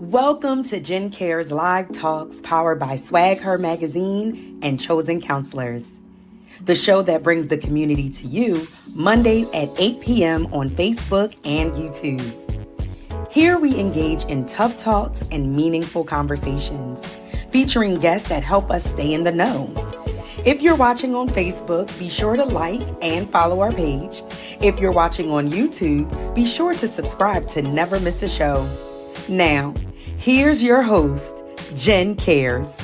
Welcome to Jen Cares Live Talks powered by Swag Her Magazine and Chosen Counselors, the show that brings the community to you Mondays at 8 p.m. on Facebook and YouTube. Here we engage in tough talks and meaningful conversations, featuring guests that help us stay in the know. If you're watching on Facebook, be sure to like and follow our page. If you're watching on YouTube, be sure to subscribe to never miss a show. Now, here's your host, Jen Cares.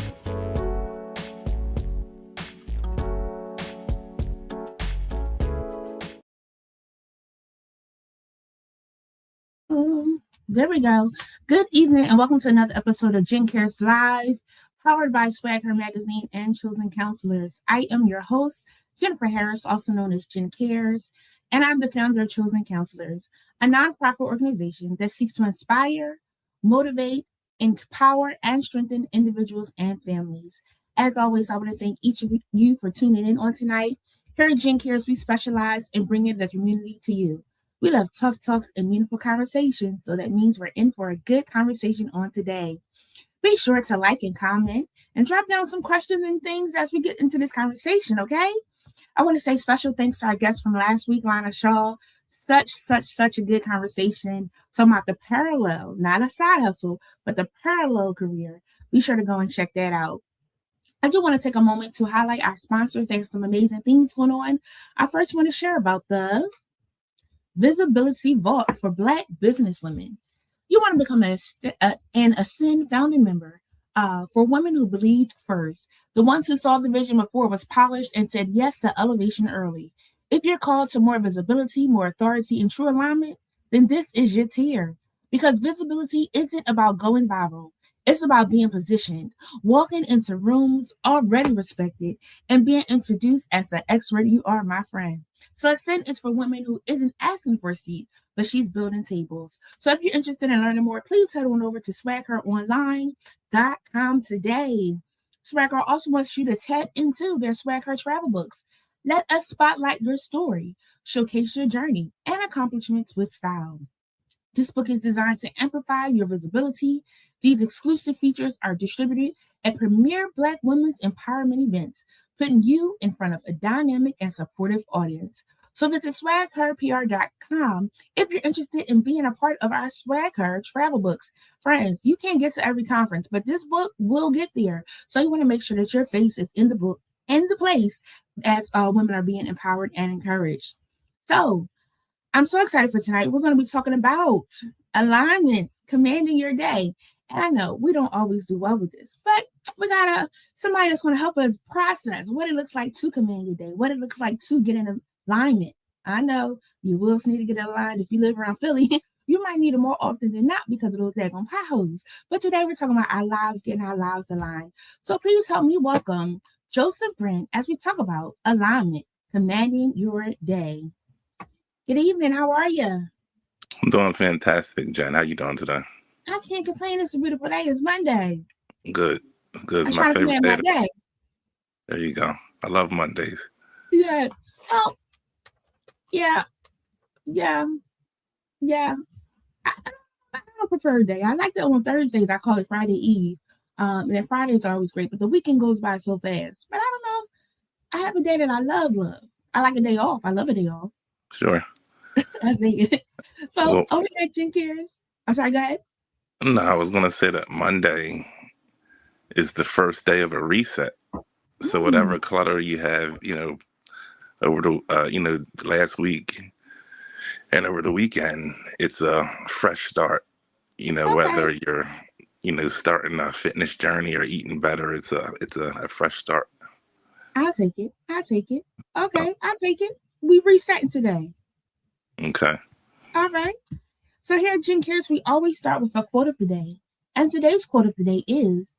There we go. Good evening and welcome to another episode of Jen Cares Live, powered by Swag Her Magazine and Chosen Counselors. I am your host, Jennifer Harris, also known as Jen Cares, and I'm the founder of Chosen Counselors, a nonprofit organization that seeks to inspire, motivate, empower, and strengthen individuals and families. As always, I want to thank each of you for tuning in on tonight. Here at Jen Cares, we specialize in bringing the community to you. We love tough talks and meaningful conversations, so that means we're in for a good conversation on today. Be sure to like and comment and drop down some questions and things as we get into this conversation, okay? I want to say special thanks to our guest from last week, Lana Shaw. Such a good conversation. Talking about the parallel, not a side hustle, but the parallel career. Be sure to go and check that out. I do want to take a moment to highlight our sponsors. There's some amazing things going on. I first want to share about the Visibility Vault for Black businesswomen. You want to become an Ascend founding member for women who believed first. The ones who saw the vision before was polished and said yes to elevation early. If you're called to more visibility, more authority, and true alignment, then this is your tier. Because visibility isn't about going viral. It's about being positioned, walking into rooms already respected, and being introduced as the expert you are, my friend. So Ascend is for women who isn't asking for a seat, but she's building tables. So if you're interested in learning more, please head on over to swagheronline.com today. Swagher also wants you to tap into their Swagher travel books. Let us spotlight your story, showcase your journey, and accomplishments with style. This book is designed to amplify your visibility. These exclusive features are distributed at premier Black women's empowerment events, putting you in front of a dynamic and supportive audience. So visit swagherpr.com if you're interested in being a part of our Swagher travel books. Friends, you can't get to every conference, but this book will get there. So you want to make sure that your face is in the book, in the place as women are being empowered and encouraged. So I'm so excited for tonight. We're going to be talking about alignment, commanding your day. And I know we don't always do well with this, but we got somebody that's going to help us process what it looks like to command your day, what it looks like to get in alignment. I know you will need to get aligned if you live around Philly. You might need it more often than not because of those daggone potholes. But today we're talking about our lives, getting our lives aligned. So please help me welcome Joseph Brent as we talk about alignment, commanding your day. Good evening. How are you? I'm doing fantastic, Jen. How you doing today? I can't complain. It's a beautiful day. It's Monday. Good. It's good. It's my favorite day. Day. There you go. I love Mondays. Yeah. Oh, yeah. I don't prefer a day. I like that on Thursdays. I call it Friday Eve. And then Fridays are always great, but the weekend goes by so fast. But I don't know. I have a day that I love. I like a day off. I love a day off. Sure. I see it. So over here at Jen Cares. I'm sorry, go ahead. No, I was going to say that Monday is the first day of a reset. So whatever clutter you have, over the, last week and over the weekend, it's a fresh start. Whether you're, starting a fitness journey or eating better, it's a fresh start. I'll take it. Okay, I'll take it. We resetting today. Okay. All right. So here at Jen Cares, we always start with a quote of the day. And today's quote of the day is,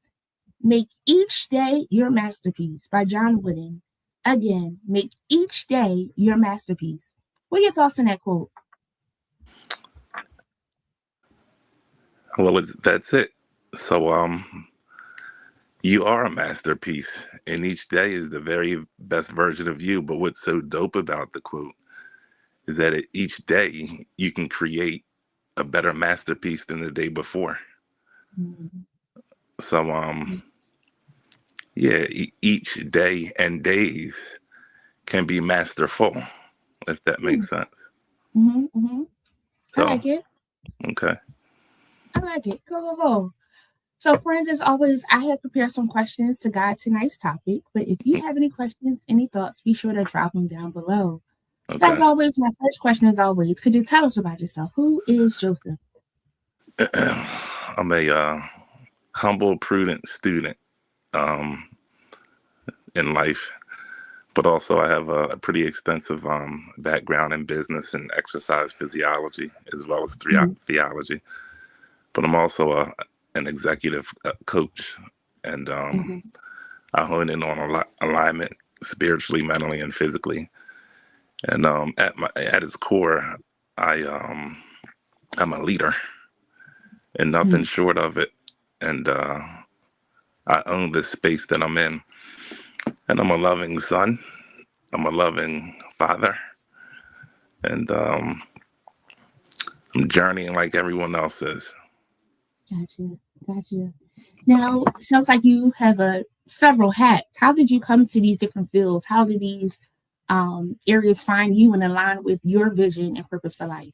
"Make each day your masterpiece" by John Wooden. Again, make each day your masterpiece. What are your thoughts on that quote? Well, that's it. So, you are a masterpiece, and each day is the very best version of you. But what's so dope about the quote is that each day you can create a better masterpiece than the day before. Mhm. So yeah, each day and days can be masterful, if that makes sense. Mm-hmm. Mm-hmm. I So like it. okay. I like it. Go, go, go. So, friends, as always, I have prepared some questions to guide tonight's topic. But if you have any questions, any thoughts, be sure to drop them down below. So, as Okay. always, my first question is always, could you tell us about yourself? Who is Joseph? I'm a humble, prudent student um, in life, but also I have a pretty extensive background in business and exercise physiology as well as Mm-hmm. theology. But I'm also an executive coach, and Mm-hmm. I hone in on alignment spiritually, mentally, and physically. And at its core, I I'm a leader and nothing short of it. And I own this space that I'm in. And I'm a loving son. I'm a loving father. And I'm journeying like everyone else is. Gotcha. Gotcha. Now, sounds like you have several hats. How did you come to these different fields? How did these areas find you and align with your vision and purpose for life?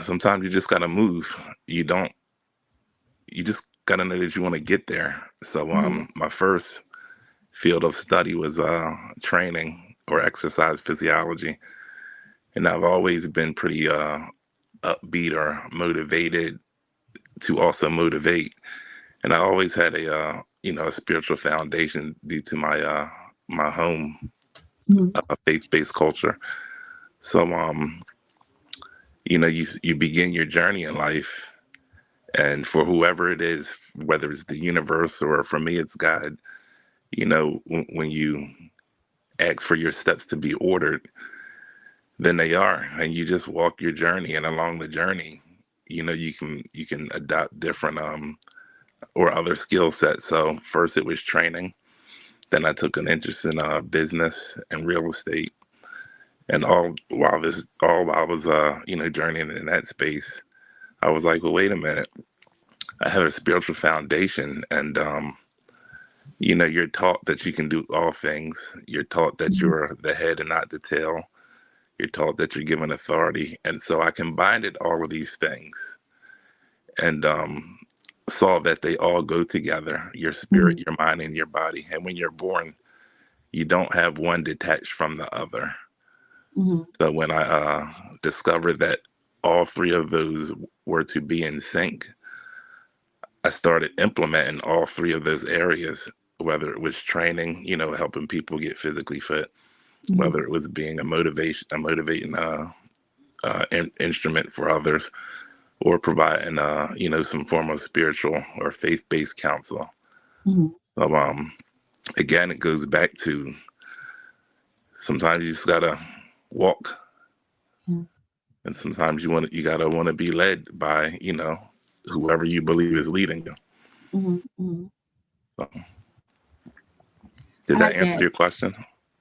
Sometimes you just gotta move. You just gotta know that you want to get there. So Mm-hmm. my first field of study was training or exercise physiology. And I've always been pretty upbeat or motivated to also motivate. And I always had a spiritual foundation due to my home faith-based culture. So you begin your journey in life, and for whoever it is, whether it's the universe or for me it's God, when you ask for your steps to be ordered, then they are, and you just walk your journey, and along the journey, you can adopt different or other skill sets. So first it was training. Then I took an interest in business and real estate. And all while I was journeying in that space, I was like, well, wait a minute. I have a spiritual foundation, and you're taught that you can do all things. You're taught that Mm-hmm. you're the head and not the tail. You're taught that you're given authority, and so I combined all of these things, and saw that they all go together: your spirit, Mm-hmm. your mind, and your body. And when you're born, you don't have one detached from the other. Mm-hmm. So when I discovered that all three of those were to be in sync, I started implementing all three of those areas, whether it was training, helping people get physically fit, Mm-hmm. whether it was being a motivating instrument for others, or providing, some form of spiritual or faith-based counsel. Mm-hmm. So, again, it goes back to sometimes you just gotta walk, and sometimes you gotta want to be led by whoever you believe is leading you. Mm-hmm. Mm-hmm. So, did I that like answer that. your question?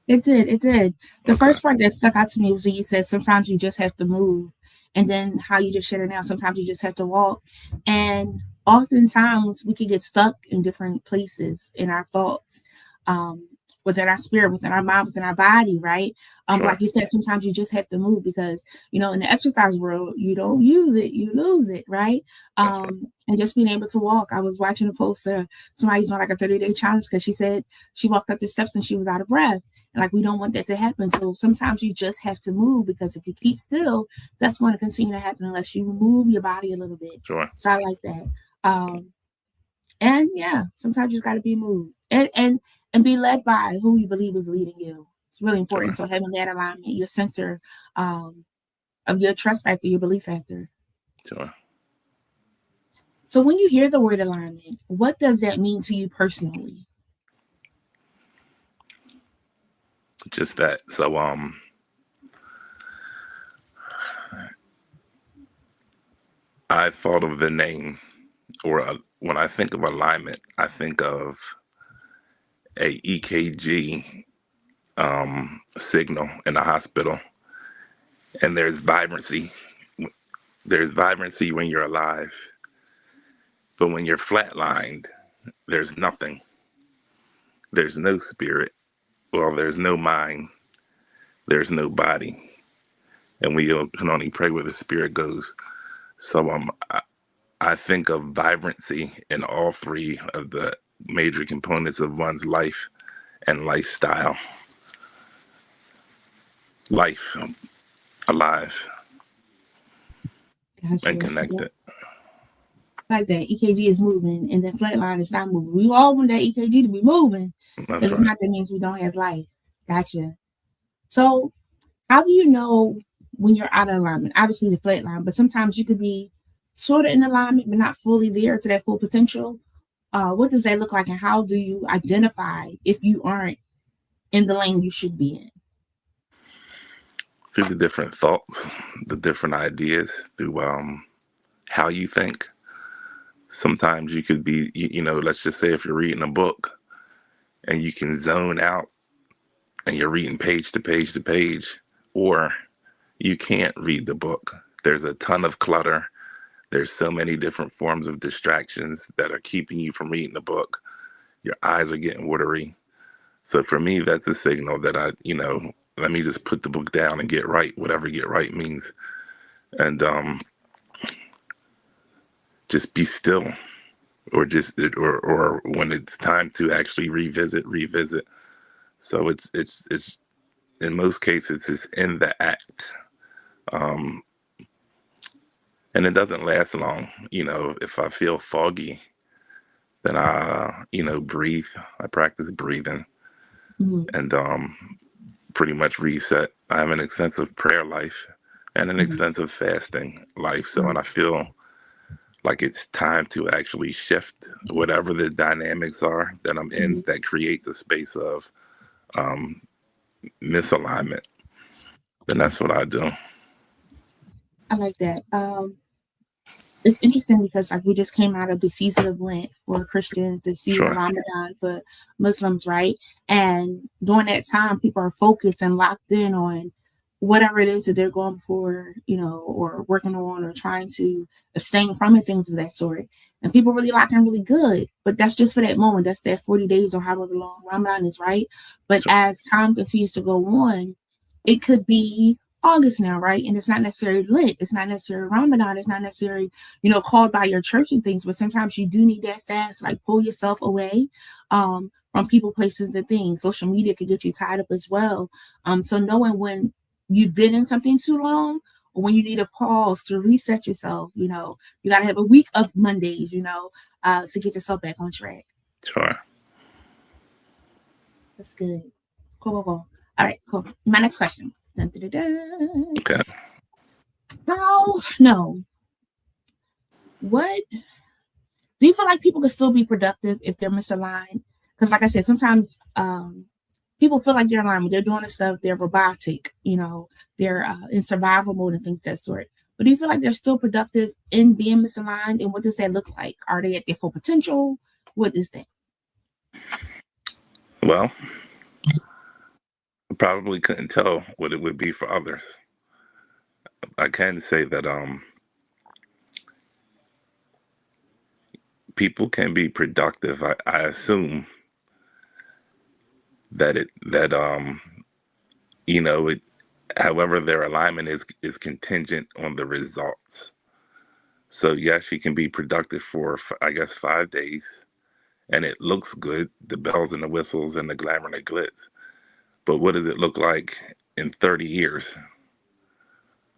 It did. It did. The Okay, first part that stuck out to me was when you said sometimes you just have to move, and then how you just shut it down. Sometimes you just have to walk, and oftentimes we can get stuck in different places in our thoughts, um, within our spirit, within our mind, within our body. Right. sure. Like you said, sometimes you just have to move because in the exercise world, you don't use it, you lose it. Right. That's right. And just being able to walk. I was watching a post. Somebody's doing like a 30-day challenge because she said she walked up the steps and she was out of breath. Like we don't want that to happen. So sometimes you just have to move because if you keep still, that's going to continue to happen unless you move your body a little bit. Sure. So I like that. And yeah, sometimes you just got to be moved and be led by who you believe is leading you. It's really important. Sure. So having that alignment, your sensor of your trust factor, your belief factor. Sure. So when you hear the word alignment, what does that mean to you personally? Just that. So I thought of the name, or when I think of alignment, I think of a EKG signal in a hospital, and there's vibrancy there's vibrancy when you're alive, but when you're flatlined, there's nothing. There's no spirit. Well, there's no mind. There's no body. And we can only pray where the spirit goes. So I think of vibrancy in all three of the major components of one's life and lifestyle. Life, alive, and Gotcha. connected. Like that EKG is moving and then flatline is not moving. We all want that EKG to be moving. That's If right. not, that means we don't have life. Gotcha. So how do you know when you're out of alignment? Obviously the flatline, but sometimes you could be sort of in alignment, but not fully there to that full potential. What does that look like, and how do you identify if you aren't in the lane you should be in? Through the different thoughts, the different ideas, through how you think. Sometimes you could be, let's just say if you're reading a book and you can zone out and you're reading page to page to page, or you can't read the book. There's a ton of clutter. There's so many different forms of distractions that are keeping you from reading the book. Your eyes are getting watery. So for me, that's a signal that let me just put the book down and get right, whatever get right means. And just be still, or when it's time to actually revisit. So it's in most cases it's in the act. And it doesn't last long. If I feel foggy, then I breathe. I practice breathing Mhm. and pretty much reset. I have an extensive prayer life and an Mhm. extensive fasting life. So when Mhm. I feel like it's time to actually shift whatever the dynamics are that I'm in Mhm. that creates a space of misalignment, then that's what I do. I like that. It's interesting because like we just came out of the season of Lent for Christians, the season of Sure. Ramadan for Muslims, right? And during that time, people are focused and locked in on whatever it is that they're going for, or working on or trying to abstain from and things of that sort. And people really lock in really good, but that's just for that moment. That's that 40 days or however long Ramadan is, right? But Sure. as time continues to go on, it could be August now, right? And it's not necessarily Lent. It's not necessarily Ramadan. It's not necessarily called by your church and things, but sometimes you do need that fast, like pull yourself away from people, places, and things. Social media could get you tied up as well. So knowing when you've been in something too long or when you need a pause to reset yourself, you got to have a week of Mondays, to get yourself back on track. Sure. That's good. Cool. All right, cool. My next question. Dun, dun, dun, dun. Okay. No. What do you feel like people can still be productive if they're misaligned? Because, like I said, sometimes people feel like they're aligned. They're doing the stuff. They're robotic. They're in survival mode and things of that sort. But do you feel like they're still productive in being misaligned? And what does that look like? Are they at their full potential? What is that? Well, I probably couldn't tell what it would be for others. I can say that people can be productive. I assume that it, however their alignment is contingent on the results. So yes, you can be productive for I guess 5 days, and it looks good, the bells and the whistles and the glamour and the glitz. But what does it look like in 30 years?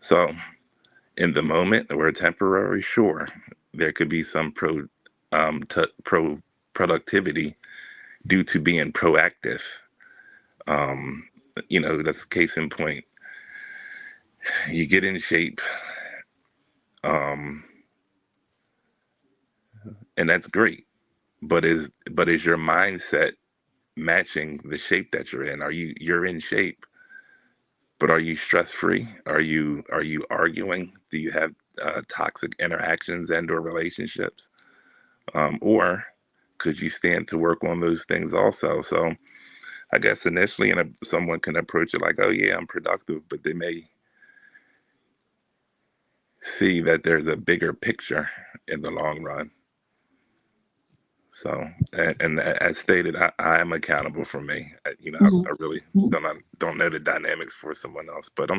So in the moment or temporary, sure, there could be some pro productivity due to being proactive. Um, that's case in point. You get in shape, um, and that's great. But is your mindset matching the shape that you're in? You're in shape, but are you stress free? Are you arguing? Do you have toxic interactions and or relationships? Or could you stand to work on those things also? So I guess initially, someone can approach it like, "Oh yeah, I'm productive," but they may see that there's a bigger picture in the long run. So, and as stated, I am accountable for me. I really Mhm, don't know the dynamics for someone else, but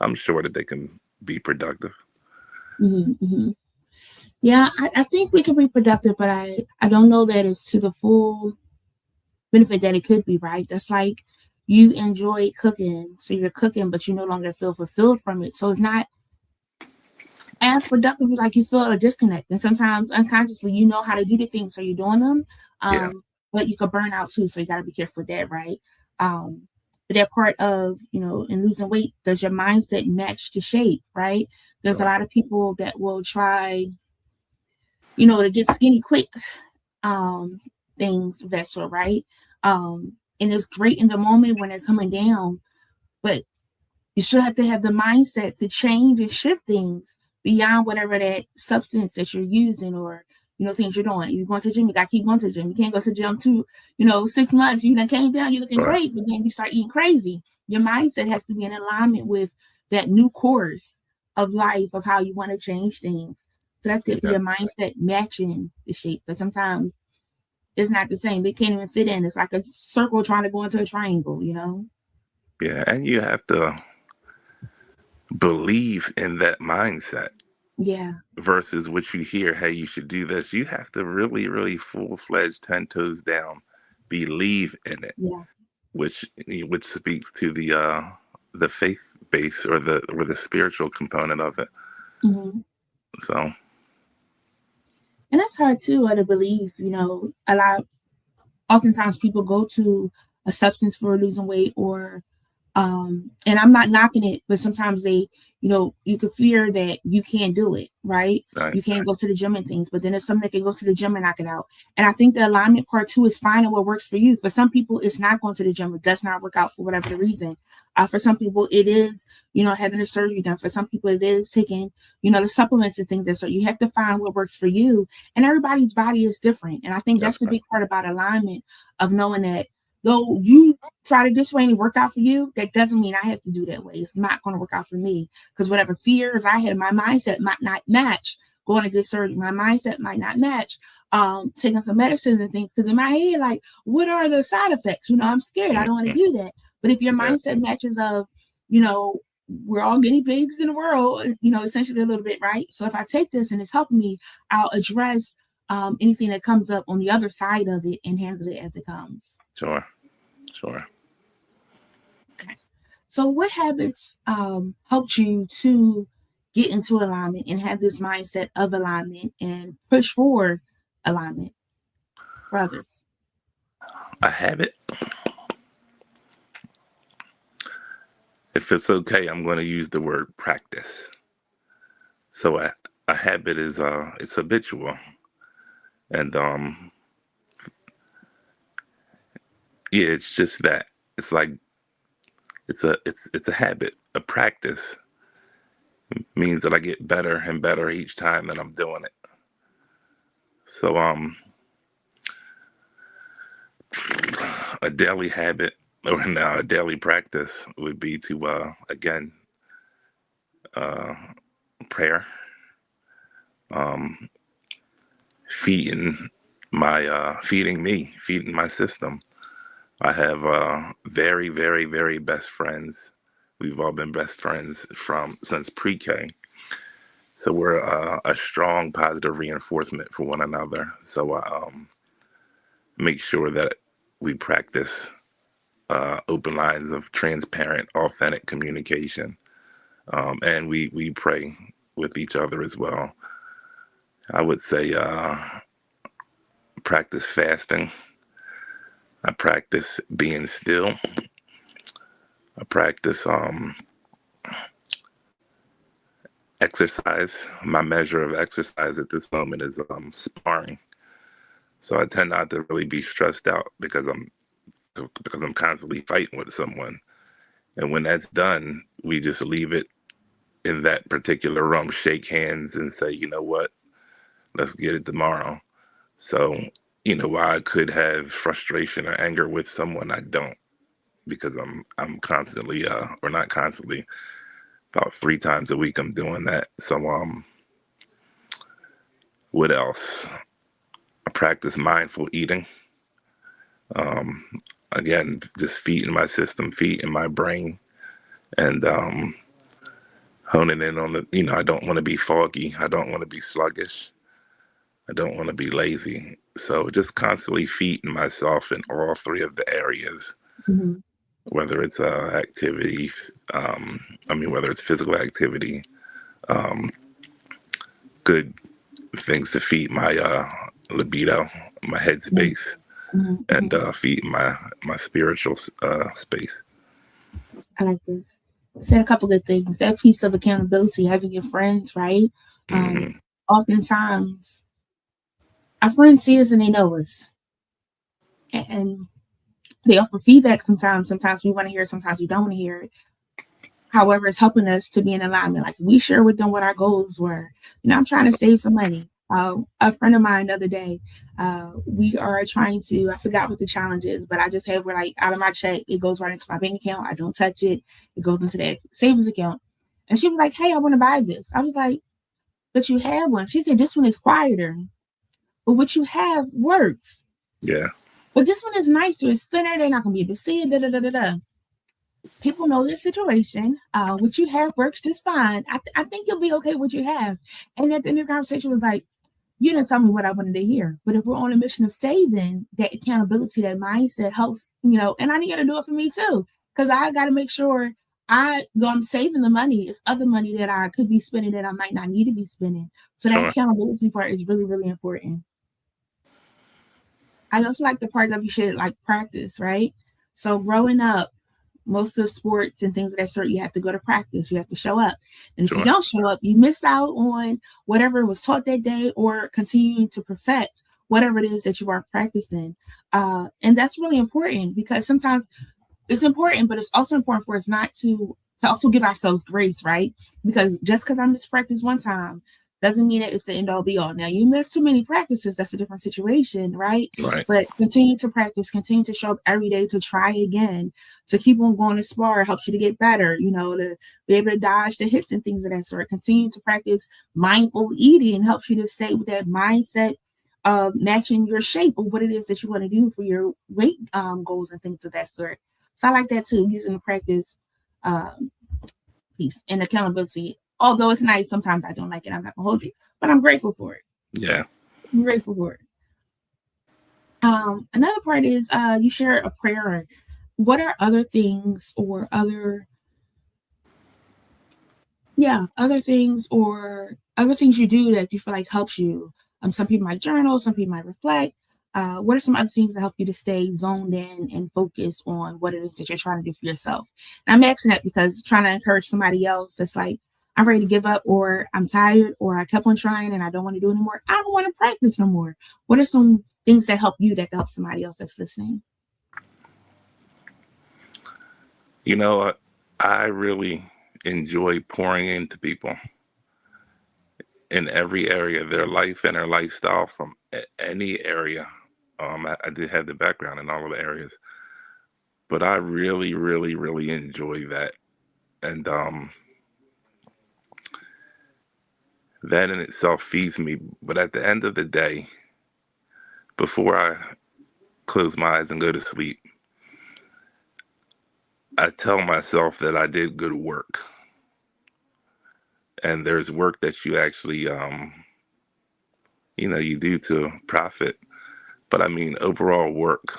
I'm sure that they can be productive. mhm, mhm. Yeah, I think we can be productive, but I don't know that it's to the full benefit that it could be, right? That's like you enjoy cooking, so you're cooking, but you no longer feel fulfilled from it. So it's not as productive, like you feel a disconnect. And sometimes unconsciously, you know how to do the things, so you're doing them. Yeah, But you could burn out too, so you got to be careful with that, right? But that part of, in losing weight, does your mindset match the shape, right? There's a sure. lot of people that will try, to get skinny quick, um, things of that sort, right? And it's great in the moment when they're coming down, but you still have to have the mindset to change and shift things beyond whatever that substance that you're using or things you're doing. You're going to the gym, you gotta keep going to the gym. You can't go to the gym too, 6 months, you done came down, you're looking Sure. great, but then you start eating crazy. Your mindset has to be in alignment with that new course of life of how you want to change things. So that's good for Yeah, your mindset matching the shape. Because sometimes it's not the same. It can't even fit in. It's like a circle trying to go into a triangle. yeah, and you have to believe in that mindset Yeah, versus what you hear. Hey, you should do this. You have to really, really full-fledged, 10 toes down, believe in it, yeah. which speaks to the faith base or the spiritual component of it. Mhm. So And that's hard too, to believe, a lot oftentimes people go to a substance for losing weight or and I'm not knocking it, but sometimes you could fear that you can't do it, right? right, You can't go to the gym and things, but then there's some that can go to the gym and knock it out. And I think the alignment part too is finding what works for you. For some people, it's not going to the gym. It does not work out for whatever the reason. For some people, it is, having a surgery done. For some people, it is taking, the supplements and things. So you have to find what works for you. And everybody's body is different. And I think that's that's the right. big part about alignment of knowing that though you try to this way and it worked out for you, that doesn't mean I have to do that way. It's not going to work out for me because whatever fears I had, my mindset might not match going to get surgery. My mindset might not match taking some medicines and things because in my head, like, what are the side effects? I'm scared. I don't want to Mhm. do that. But if your Yeah, mindset matches of, you know, we're all guinea pigs in the world, essentially a little bit, right? So if I take this and it's helping me, I'll address anything that comes up on the other side of it and handle it as it comes. sure, sure. Okay. So, what habits helped you to get into alignment and have this mindset of alignment and push for alignment for others? A habit. If it's okay, I'm going to use the word practice. So a habit is it's habitual, and yeah, it's just that. It's like it's a habit. A practice means that I get better and better each time that I'm doing it. So a daily habit or now a daily practice would be to again uh prayer, um feeding feeding my system. I have very, very, very best friends. We've all been best friends from since pre-K. So we're a strong positive reinforcement for one another. So I make sure that we practice open lines of transparent, authentic communication, and we pray with each other as well. I would say practice fasting. I practice being still. I practice exercise. My measure of exercise at this moment is sparring. So I tend not to really be stressed out because I'm constantly fighting with someone. And when that's done, we just leave it in that particular room, shake hands, and say, you know what, let's get it tomorrow. So, while I could have frustration or anger with someone, I don't because I'm constantly or not constantly. about 3 times a week I'm doing that. So what else? I practice mindful eating. Again, just feeding my system, feeding my brain, and honing in on I don't want to be foggy. I don't want to be sluggish. I don't want to be lazy. So just constantly feeding myself in all three of the areas, Mhm. whether it's activities, whether it's physical activity, good things to feed my libido, my Mhm. headspace, Mhm. and Mhm. feed my spiritual space. I like this. Said a couple good things. That piece of accountability, having your friends, right? Hmm. Oftentimes, our friends see us and they know us, and they offer feedback sometimes. Sometimes we want to hear it, sometimes we don't want to hear it. However, it's helping us to be in alignment. Like we share with them what our goals were. I'm trying to save some money. A friend of mine the other day, we are trying to, I forgot what the challenge is, but I just have where like out of my check, it goes right into my bank account. I don't touch it. It goes into that savings account. And she was like, hey, I want to buy this. I was like, but you have one. She said, this one is quieter, but what you have works. Yeah. But this one is nicer. It's thinner. They're not going to be able to see it. Da, da, da, da, da. People know your situation. What you have works just fine. I think you'll be okay with what you have. And at the end of the conversation was like, you didn't tell me what I wanted to hear. But if we're on a mission of saving, that accountability, that mindset helps, and I need you to do it for me too. Because I got to make sure though I'm saving the money, it's other money that I could be spending that I might not need to be spending. So that Sure. accountability part is really, really important. I also like the part of you should like practice, right? So growing up, most of sports and things of that sort, you have to go to practice. You have to show up. And if you Sure. don't show up, you miss out on whatever was taught that day or continuing to perfect whatever it is that you are practicing. And that's really important because sometimes it's important, but it's also important for us not to also give ourselves grace, right? Because just because I missed practice one time doesn't mean that it's the end all be all. Now you miss too many practices, that's a different situation, right? Right. But continue to practice, continue to show up every day to try again, to keep on going to spar helps you to get better, to be able to dodge the hits and things of that sort. Continue to practice mindful eating helps you to stay with that mindset of matching your shape of what it is that you want to do for your weight goals and things of that sort. So I like that too, using the practice um, piece and accountability. Although it's nice, sometimes I don't like it. I'm not gonna hold you, but I'm grateful for it. Yeah. I'm grateful for it. Another part is you share a prayer. What are other things or other things you do that you feel like helps you? Some people might journal, some people might reflect. What are some other things that help you to stay zoned in and focus on what it is that you're trying to do for yourself? And I'm asking that because trying to encourage somebody else that's like, I'm ready to give up, or I'm tired, or I kept on trying and I don't want to do it anymore. I don't want to practice no more. What are some things that help you that can help somebody else that's listening? You know what? I really enjoy pouring into people in every area of their life and their lifestyle from any area. I did have the background in all of the areas, but I really, really, really enjoy that. And that in itself feeds me. But at the end of the day, before I close my eyes and go to sleep, I tell myself that I did good work. And there's work that you actually, you do to profit. But I mean, overall work,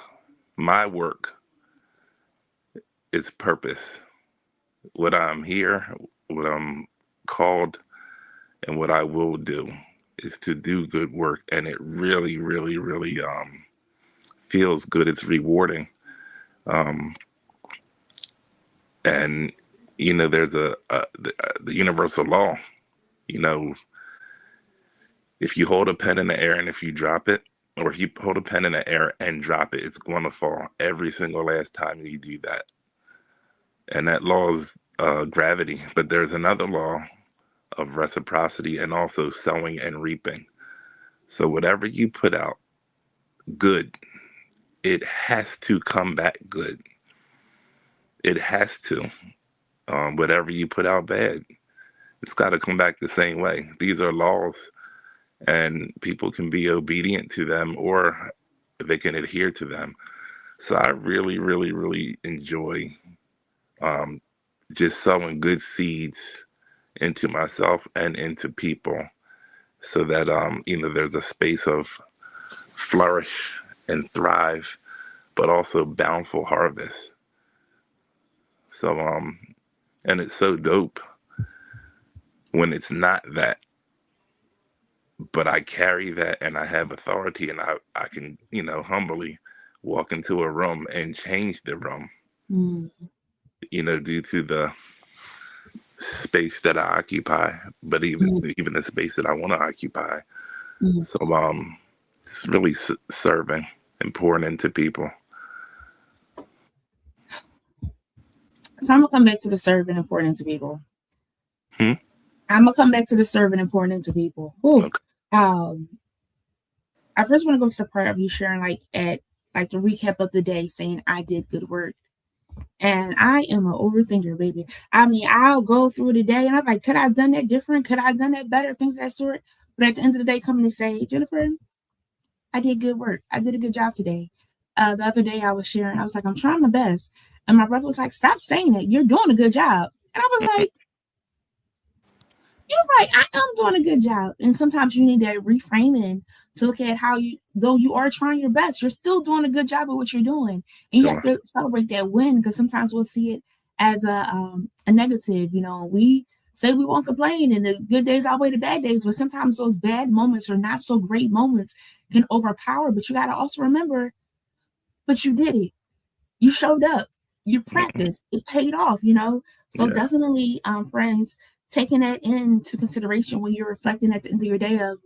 my work is purpose. What I'm here, what I'm called, and what I will do is to do good work. And it really, really, really feels good. It's rewarding. Um, and there's the universal law. You know, if you hold a pen in the air and if you drop it, or if you hold a pen in the air and drop it, it's going to fall every single last time you do that. And that law is gravity. But there's another law of reciprocity and also sowing and reaping. So whatever you put out good, it has to come back good. It has to. Whatever you put out bad, it's got to come back the same way. These are laws, and people can be obedient to them, or they can adhere to them. So I really, really, really enjoy um, just sowing good seeds into myself and into people, so that there's a space of flourish and thrive, but also bountiful harvest. So and it's so dope when it's not that, but I carry that and I have authority, and I can, humbly walk into a room and change the room, Mm. due to the space that I occupy, but even the space that I want to occupy. Mm. So it's really serving and pouring into people. So I'm gonna come back to the serving and pouring into people. Hmm? I'm gonna come back to the serving and pouring into people. Ooh. Okay. I first want to go to the part of you sharing at the recap of the day, saying I did good work. And I am an overthinker, baby. I mean, I'll go through the day and I'm like, could I have done that different? Could I have done that better? Things of that sort. But at the end of the day, coming to say, Jennifer, I did good work. I did a good job today. The other day I was sharing, I was like, I'm trying my best. And my brother was like, stop saying it. You're doing a good job. And I was like, you're right. I am doing a good job. And sometimes you need that reframing to look at how though you are trying your best, you're still doing a good job at what you're doing. And you have to celebrate that win, because sometimes we'll see it as a negative. We say we won't complain and the good days outweigh the bad days, but sometimes those bad moments or not so great moments can overpower. But you got to also remember, but you did it. You showed up. You practiced. It paid off, So Yeah. definitely, friends, taking that into consideration when you're reflecting at the end of your day of,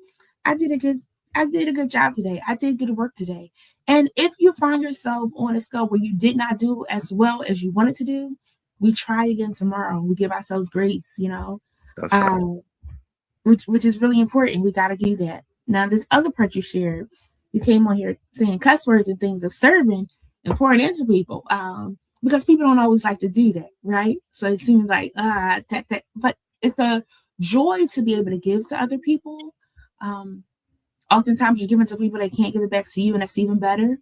I did a good job today. I did good work today. And if you find yourself on a scale where you did not do as well as you wanted to do, we try again tomorrow. We give ourselves grace, That's right. which is really important. We got to do that. Now, this other part you shared, you came on here saying cuss words and things of serving and pouring into people, because people don't always like to do that, right? So it seems like but it's a joy to be able to give to other people. Oftentimes you're giving to people that can't give it back to you, and that's even better.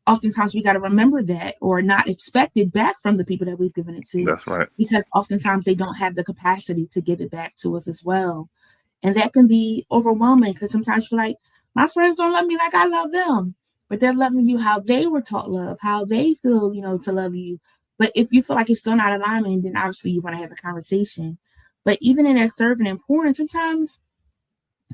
Oftentimes we got to remember that, or not expect it back from the people that we've given it to. That's right. Because oftentimes they don't have the capacity to give it back to us as well. And that can be overwhelming, because sometimes you feel like, my friends don't love me like I love them, but they're loving you how they were taught love, how they feel, to love you. But if you feel like it's still not alignment, then obviously you want to have a conversation. But even in that serving and pouring, sometimes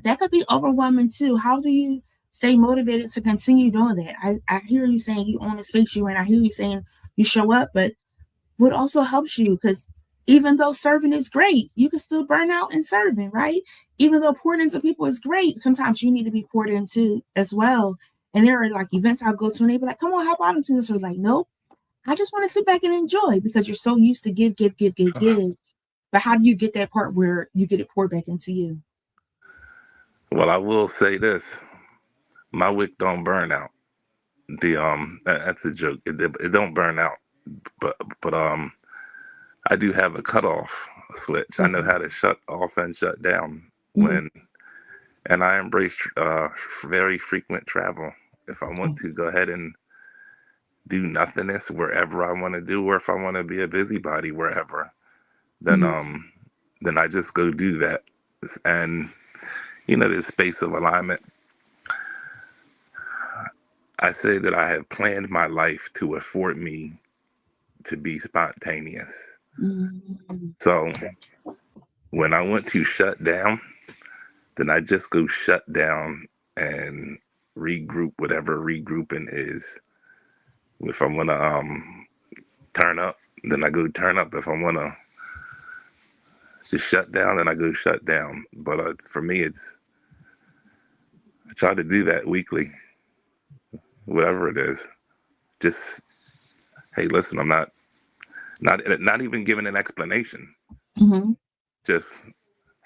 that could be overwhelming too. How do you stay motivated to continue doing that? I hear you saying you own the space you're in. I hear you saying you show up, but what also helps you, because even though serving is great, you can still burn out in serving, right? Even though pouring into people is great, sometimes you need to be poured into as well. And there are like events I'll go to and they be like, come on, how about this? Or like, nope, I just want to sit back and enjoy, because you're so used to give. But how do you get that part where you get it poured back into you? Well, I will say this: my wick don't burn out. That's a joke. It don't burn out, but I do have a cutoff switch. I know how to shut off and shut down when, and I embrace very frequent travel. If I want to go ahead and do nothingness wherever I want to do, or if I want to be a busybody wherever, then I just go do that. And this space of alignment, I say that I have planned my life to afford me to be spontaneous. So when I want to shut down, then I just go shut down and regroup, whatever regrouping is. If I want to turn up, then I go turn up. If I want to just shut down, then I go shut down. But for me, I try to do that weekly, whatever it is. Just, hey, listen, I'm not even giving an explanation. Just,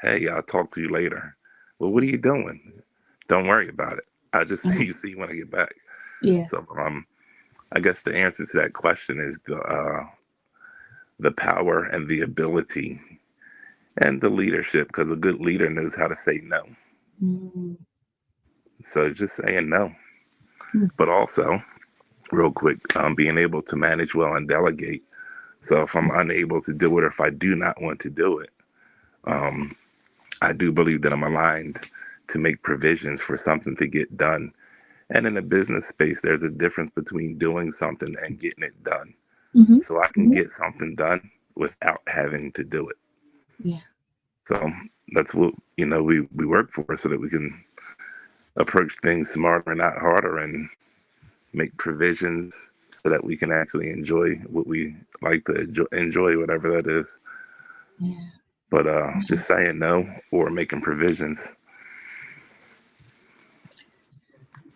hey, I'll talk to you later. Well, what are you doing? Don't worry about it. I'll just see you when I get back. Yeah. So I guess the answer to that question is the power and the ability and the leadership, because a good leader knows how to say no. Mm. So just saying no, Mm. but also real quick, being able to manage well and delegate. So if I'm unable to do it, or if I do not want to do it, I do believe that I'm aligned to make provisions for something to get done. And in a business space, there's a difference between doing something and getting it done. Mm-hmm. So I can get something done without having to do it. Yeah. So that's what, we work for, so that we can approach things smarter and not harder, and make provisions so that we can actually enjoy what we like to enjoy, whatever that is. Yeah. But just saying no or making provisions.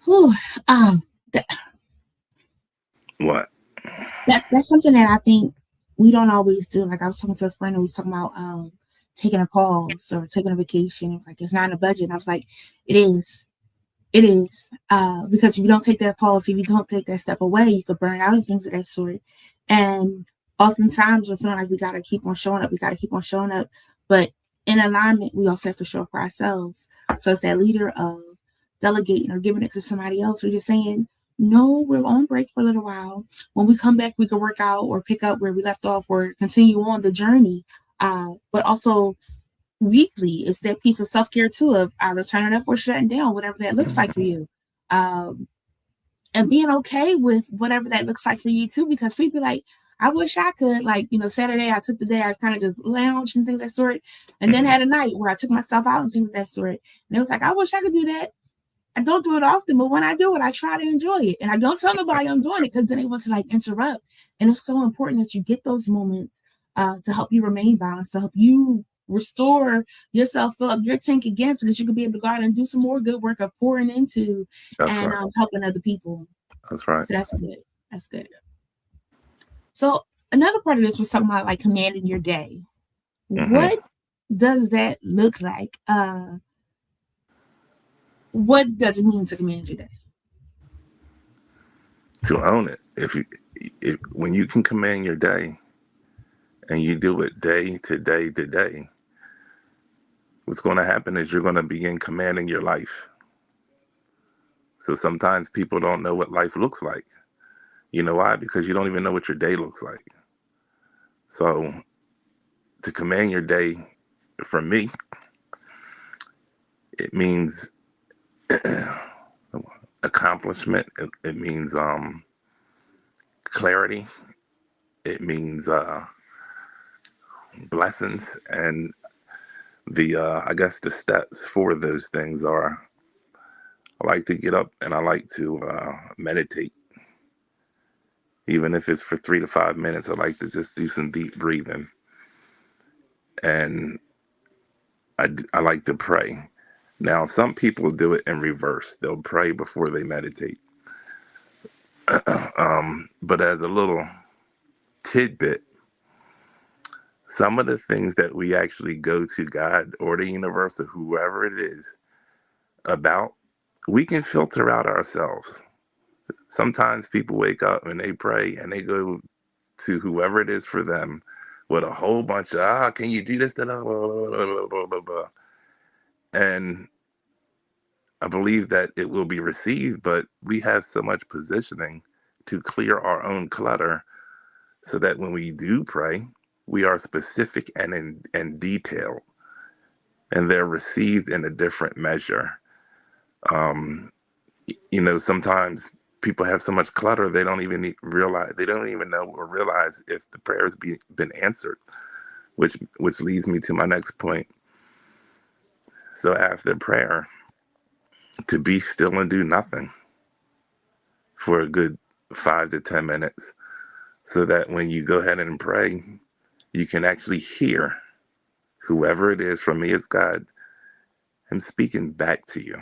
Whew. That, What? that's something that I think we don't always do. Like I was talking to a friend who was talking about taking a pause or taking a vacation. Like it's not in the budget. And I was like, it is. It is. Because if you don't take that pause, if you don't take that step away, you could burn out and things of that sort. And oftentimes we're feeling like we gotta keep on showing up. We gotta keep on showing up. But in alignment, we also have to show up for ourselves. So it's that leader of delegating or giving it to somebody else. We're just saying, no, we're on break for a little while. When we come back, we can work out or pick up where we left off or continue on the journey. But also weekly, it's that piece of self-care too, of either turning up or shutting down, whatever that looks like for you. And being okay with whatever that looks like for you too, because people like, I wish I could, like, Saturday I took the day, I kind of just lounged and things of that sort, and then had a night where I took myself out and things of that sort. And it was like, I wish I could do that. I don't do it often, but when I do it, I try to enjoy it. And I don't tell nobody I'm doing it, because then they want to like interrupt. And it's so important that you get those moments to help you remain balanced, to help you restore yourself, fill up your tank again, so that you can be able to go out and do some more good work of pouring into That's and right. helping other people. That's right. So that's good. That's good. So another part of this was talking about like commanding your day. What does that look like? What does it mean to command your day? To own it. When you can command your day and you do it day to day to day, what's going to happen is you're going to begin commanding your life. So sometimes people don't know what life looks like. You know why? Because you don't even know what your day looks like. So to command your day, for me, it means accomplishment. It means clarity. It means blessings. And I guess the steps for those things are, I like to get up and I like to meditate. Even if it's for 3 to 5 minutes, I like to just do some deep breathing. And I like to pray. Now, some people do it in reverse. They'll pray before they meditate. But as a little tidbit, some of the things that we actually go to God or the universe or whoever it is about, we can filter out ourselves. Sometimes people wake up and they pray and they go to whoever it is for them with a whole bunch of, can you do this? Blah, blah, blah, blah, blah. And I believe that it will be received, but we have so much positioning to clear our own clutter so that when we do pray, we are specific and detailed, and they're received in a different measure. Um, sometimes people have so much clutter they don't even realize, they don't even know or realize if the prayers been answered, which leads me to my next point. So after prayer, to be still and do nothing for a good 5 to 10 minutes, so that when you go ahead and pray, you can actually hear whoever it is. For me, it's God, him speaking back to you.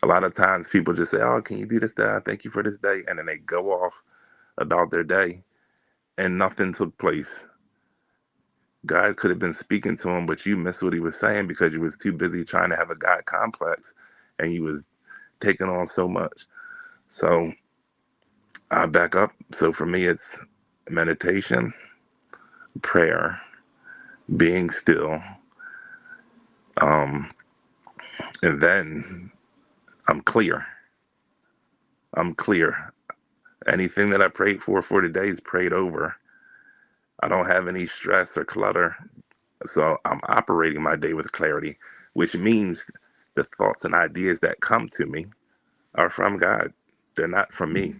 A lot of times people just say, oh, can you do this day? Thank you for this day. And then they go off about their day and nothing took place. God could have been speaking to him, but you missed what he was saying because you was too busy trying to have a God complex and you was taking on so much. So I back up. So for me, it's meditation, prayer, being still, and then I'm clear. I'm clear. Anything that I prayed for today is prayed over. I don't have any stress or clutter. So I'm operating my day with clarity, which means the thoughts and ideas that come to me are from God. They're not from me.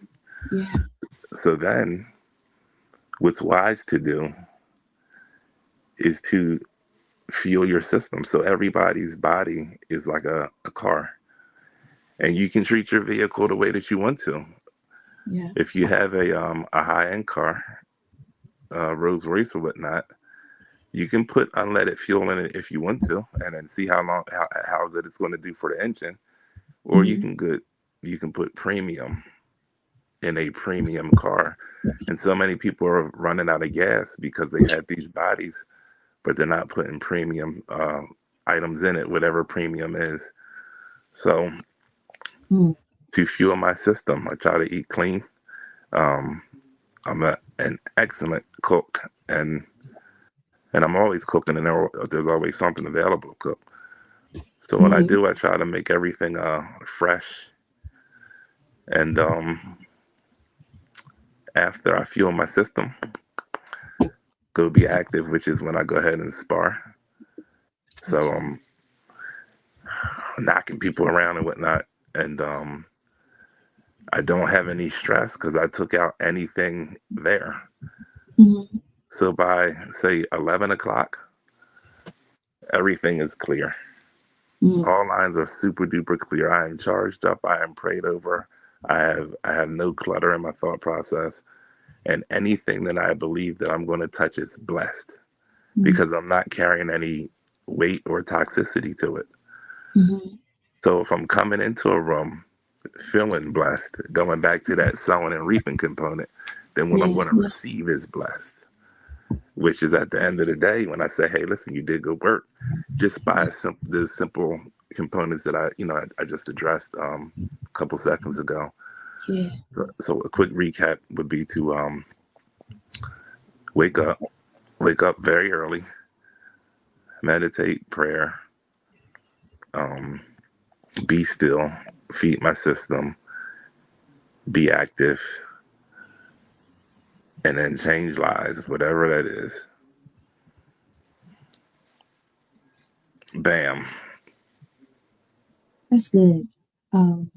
Yeah. So then what's wise to do is to fuel your system. So everybody's body is like a car. And you can treat your vehicle the way that you want to. Yeah. If you have a high-end car, Rolls Royce or whatnot, you can put unleaded fuel in it if you want to, and then see how good it's going to do for the engine. Or Mhm. you can put premium in a premium car. And so many people are running out of gas because they have these bodies, but they're not putting premium items in it, whatever premium is. So Mm. to fuel my system, I try to eat clean. Um, I'm an excellent cook, and I'm always cooking, and there's always something available to cook. So when I Mhm. do, I try to make everything fresh. And after I fuel my system, go be active, which is when I go ahead and spar. So Okay. knocking people around and whatnot, and I don't have any stress because I took out anything there. Mhm. So by say 11 o'clock, everything is clear. Mhm. All lines are super duper clear. I am charged up. I am prayed over. I have no clutter in my thought process, and anything that I believe that I'm going to touch is blessed Mhm. because I'm not carrying any weight or toxicity to it. Mhm. So if I'm coming into a room feeling blessed, going back to that sowing and reaping component, then what I'm Yeah. going to Yeah. receive is blessed, which is at the end of the day when I say, hey, listen, you did good work, just by the simple components that I just addressed a couple seconds ago. Yeah. So a quick recap would be to wake up, wake up very early, meditate, prayer, um, be still, feed my system, be active, and then change lives, whatever that is. Bam. That's good. Um,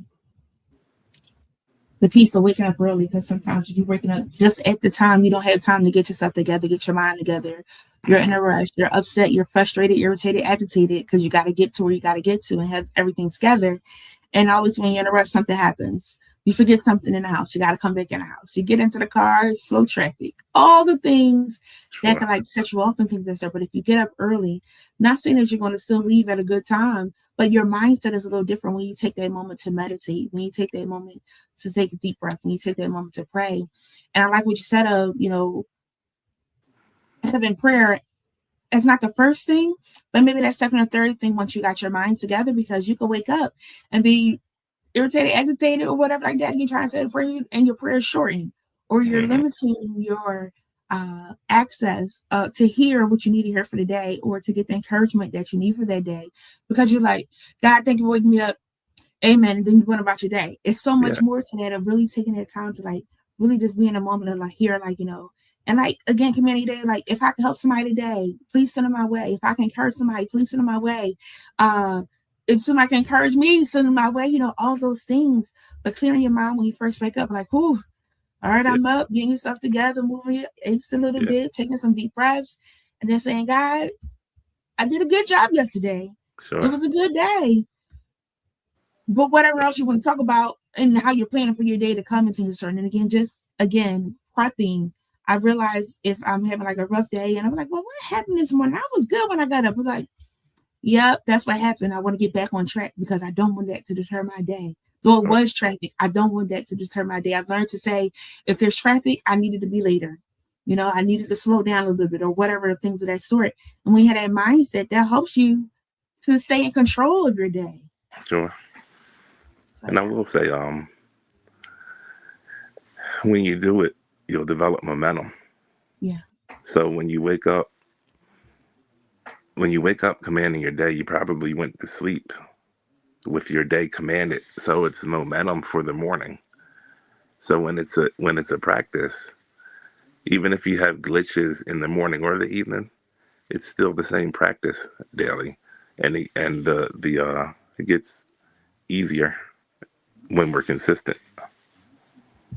the piece of waking up early, because sometimes you're waking up just at the time you don't have time to get yourself together, get your mind together. You're in Mhm. a rush, you're upset, you're frustrated, irritated, agitated because you got to get to where you got to get to and have everything together. And always when you're in a rush, something happens. You forget something in the house. You got to come back in the house. You get into the car, slow traffic, all the things that Sure. can like set you off and things like that. But if you get up early, not saying that you're going to still leave at a good time, but your mindset is a little different when you take that moment to meditate, when you take that moment to take a deep breath, when you take that moment to pray. And I like what you said of, having prayer as not the first thing, but maybe that second or third thing once you got your mind together, because you can wake up and be irritated, agitated, or whatever like that. You're trying to say it for you, and your prayer is shortened, or you're Hmm. limiting your access to hear what you need to hear for the day, or to get the encouragement that you need for that day, because you're like, God, thank you for waking me up. Amen. And then you went about your day. It's so much Yeah. more to that of really taking that time to like really just be in a moment of like here, like, and like again, community day, like if I can help somebody today, please send them my way. If I can encourage somebody, please send them my way. Uh if somebody can encourage me, send them my way, all those things. But clearing your mind when you first wake up, like, whoo, all right, Yeah. I'm up, getting yourself together, moving your aches a little Yeah. bit, taking some deep breaths, and then saying, God, I did a good job yesterday. It Sure. was a good day. But whatever else you want to talk about and how you're planning for your day to come into certain. And again, just again, prepping. I realize if I'm having like a rough day and I'm like, well, what happened this morning? I was good when I got up. I'm like, yep, that's what happened. I want to get back on track because I don't want that to deter my day. Though it Sure. was traffic, I don't want that to deter my day. I've learned to say, if there's traffic, I needed to be later. I needed to slow down a little bit or whatever, things of that sort. And when you have that mindset, that helps you to stay in control of your day. Sure. So And I yeah. will say, when you do it, you'll develop momentum. Yeah. So when you wake up commanding your day, you probably went to sleep with your day commanded. So it's momentum for the morning. So when it's a practice, even if you have glitches in the morning or the evening, it's still the same practice daily, and it gets easier when we're consistent.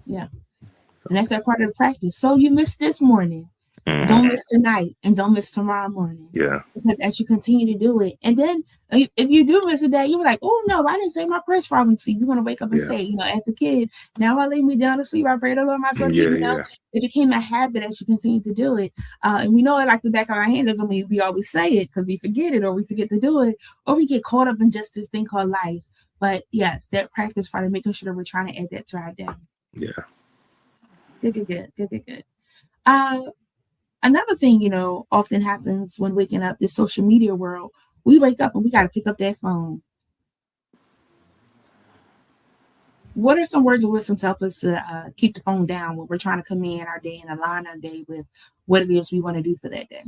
Yeah. And that's that part of the practice. So you missed this morning. Don't Hmm. miss tonight and don't miss tomorrow morning. Yeah, Because as you continue to do it, and then if you do miss a day, you're like, oh no, I didn't say my prayers falling asleep. You want to wake up and yeah, say, as a kid, now I lay me down to sleep. I pray the Lord my son. yeah, yeah, It became a habit as you continue to do it. And we know it like the back of our hand doesn't mean we always say it because we forget it or we forget to do it or we get caught up in just this thing called life. But yes, that practice part of making sure that we're trying to add that to our day. yeah. Good. Another thing, often happens when waking up this social media world, we wake up and we got to pick up that phone. What are some words of wisdom to help us to keep the phone down when we're trying to command our day and align our day with what it is we want to do for that day?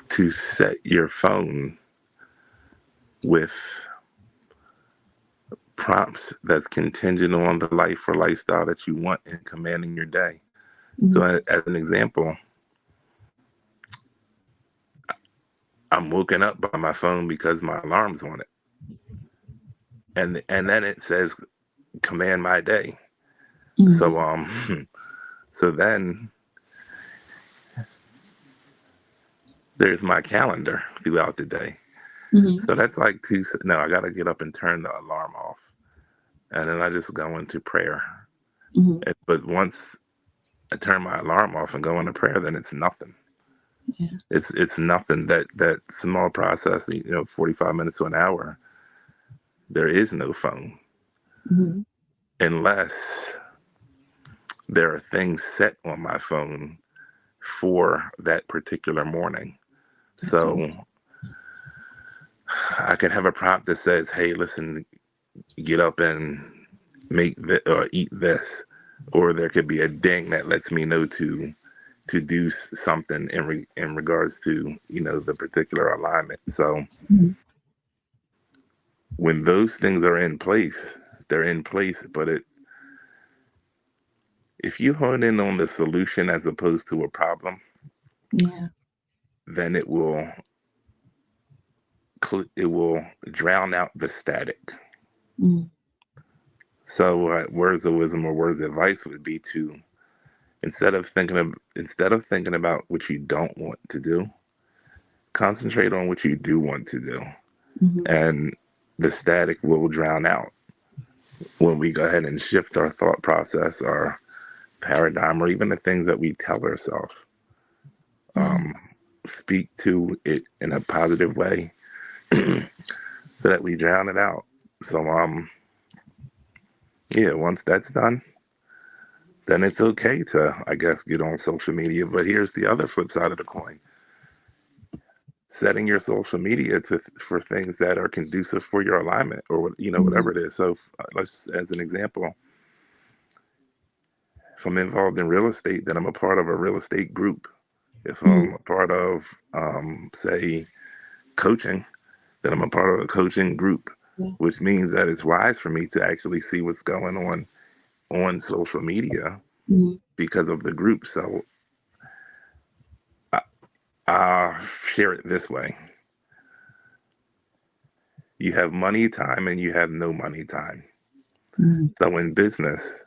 To set your phone with prompts that's contingent on the life or lifestyle that you want in commanding your day. Mm-hmm. So as an example, I'm woken up by my phone because my alarm's on it. And then it says command my day. Mm-hmm. So then there's my calendar throughout the day. Mm-hmm. So that's like I got to get up and turn the alarm off. And then I just go into prayer. Mm-hmm. But once I turn my alarm off and go into prayer, then it's nothing. Yeah. It's nothing. That small process, 45 minutes to an hour, there is no phone. Mm-hmm. Unless there are things set on my phone for that particular morning. So I can have a prompt that says, hey, listen, get up and or eat this. Or there could be a ding that lets me know to do something in regards to, the particular alignment. So Mm-hmm. when those things are in place, they're in place, but if you hone in on the solution as opposed to a problem, Yeah. then it will drown out the static. Mm-hmm. So words of wisdom or words of advice would be to, instead of thinking about what you don't want to do, concentrate on what you do want to do. Mm-hmm. And the static will drown out when we go ahead and shift our thought process, our paradigm, or even the things that we tell ourselves. Speak to it in a positive way so that we drown it out. So once that's done, then it's okay to, I guess, get on social media. But here's the other flip side of the coin. Setting your social media for things that are conducive for your alignment, or whatever it is. So let's, as an example, if I'm involved in real estate, then I'm a part of a real estate group. If I'm a part of, say, coaching, then I'm a part of a coaching group, which means that it's wise for me to actually see what's going on social media because of the group. So I'll share it this way. You have money time and you have no money time. Mm-hmm. So in business,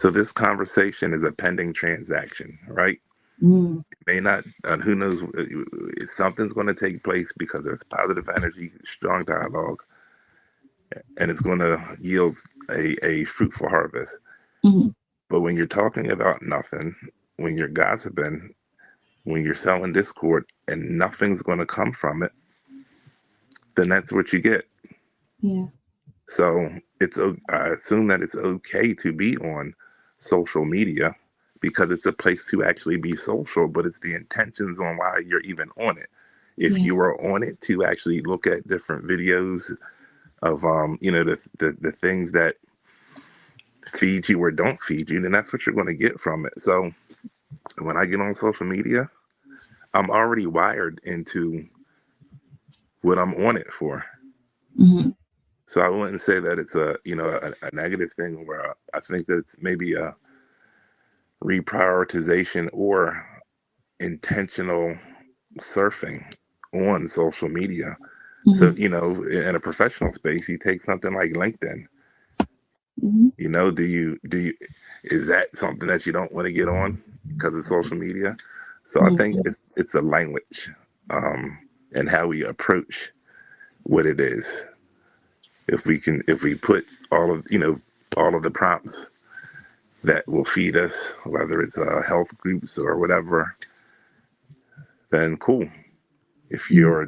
this conversation is a pending transaction, right? Mm-hmm. It may not, who knows, something's going to take place because there's positive energy, strong dialogue, and it's going to yield a fruitful harvest. Mm-hmm. But when you're talking about nothing, when you're gossiping, when you're selling discord and nothing's going to come from it, then that's what you get. Yeah. So I assume that it's okay to be on social media because it's a place to actually be social, but it's the intentions on why you're even on it. If you are on it to actually look at different videos of the things that feed you or don't feed you, then that's what you're going to get from it. So when I get on social media, I'm already wired into what I'm on it for. Mm-hmm. So I wouldn't say that it's a negative thing, where I think that it's maybe a reprioritization or intentional surfing on social media. So, Mm-hmm. in a professional space, you take something like LinkedIn. Mm-hmm. Do you is that something that you don't want to get on because of social media? So I think Mm-hmm. it's a language, and how we approach what it is. If we put all of the prompts that will feed us, whether it's health groups or whatever, then cool. If you're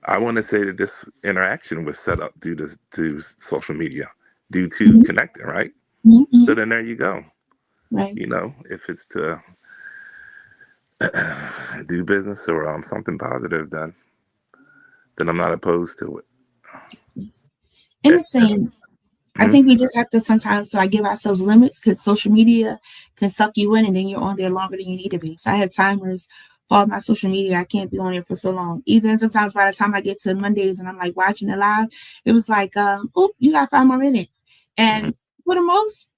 I want to say that this interaction was set up due to social media, due to Mm-hmm. connecting, right? Mm-hmm. So then there you go. Right. If it's to do business or something positive, then I'm not opposed to it. In Eh, the same, I mhm. think we just have to sometimes like give ourselves limits because social media can suck you in and then you're on there longer than you need to be. So I have timers for all my social media. I can't be on there for so long. Even sometimes by the time I get to Mondays and I'm like watching it live, it was like, oh, you got 5 more minutes. Mhm. And for the most,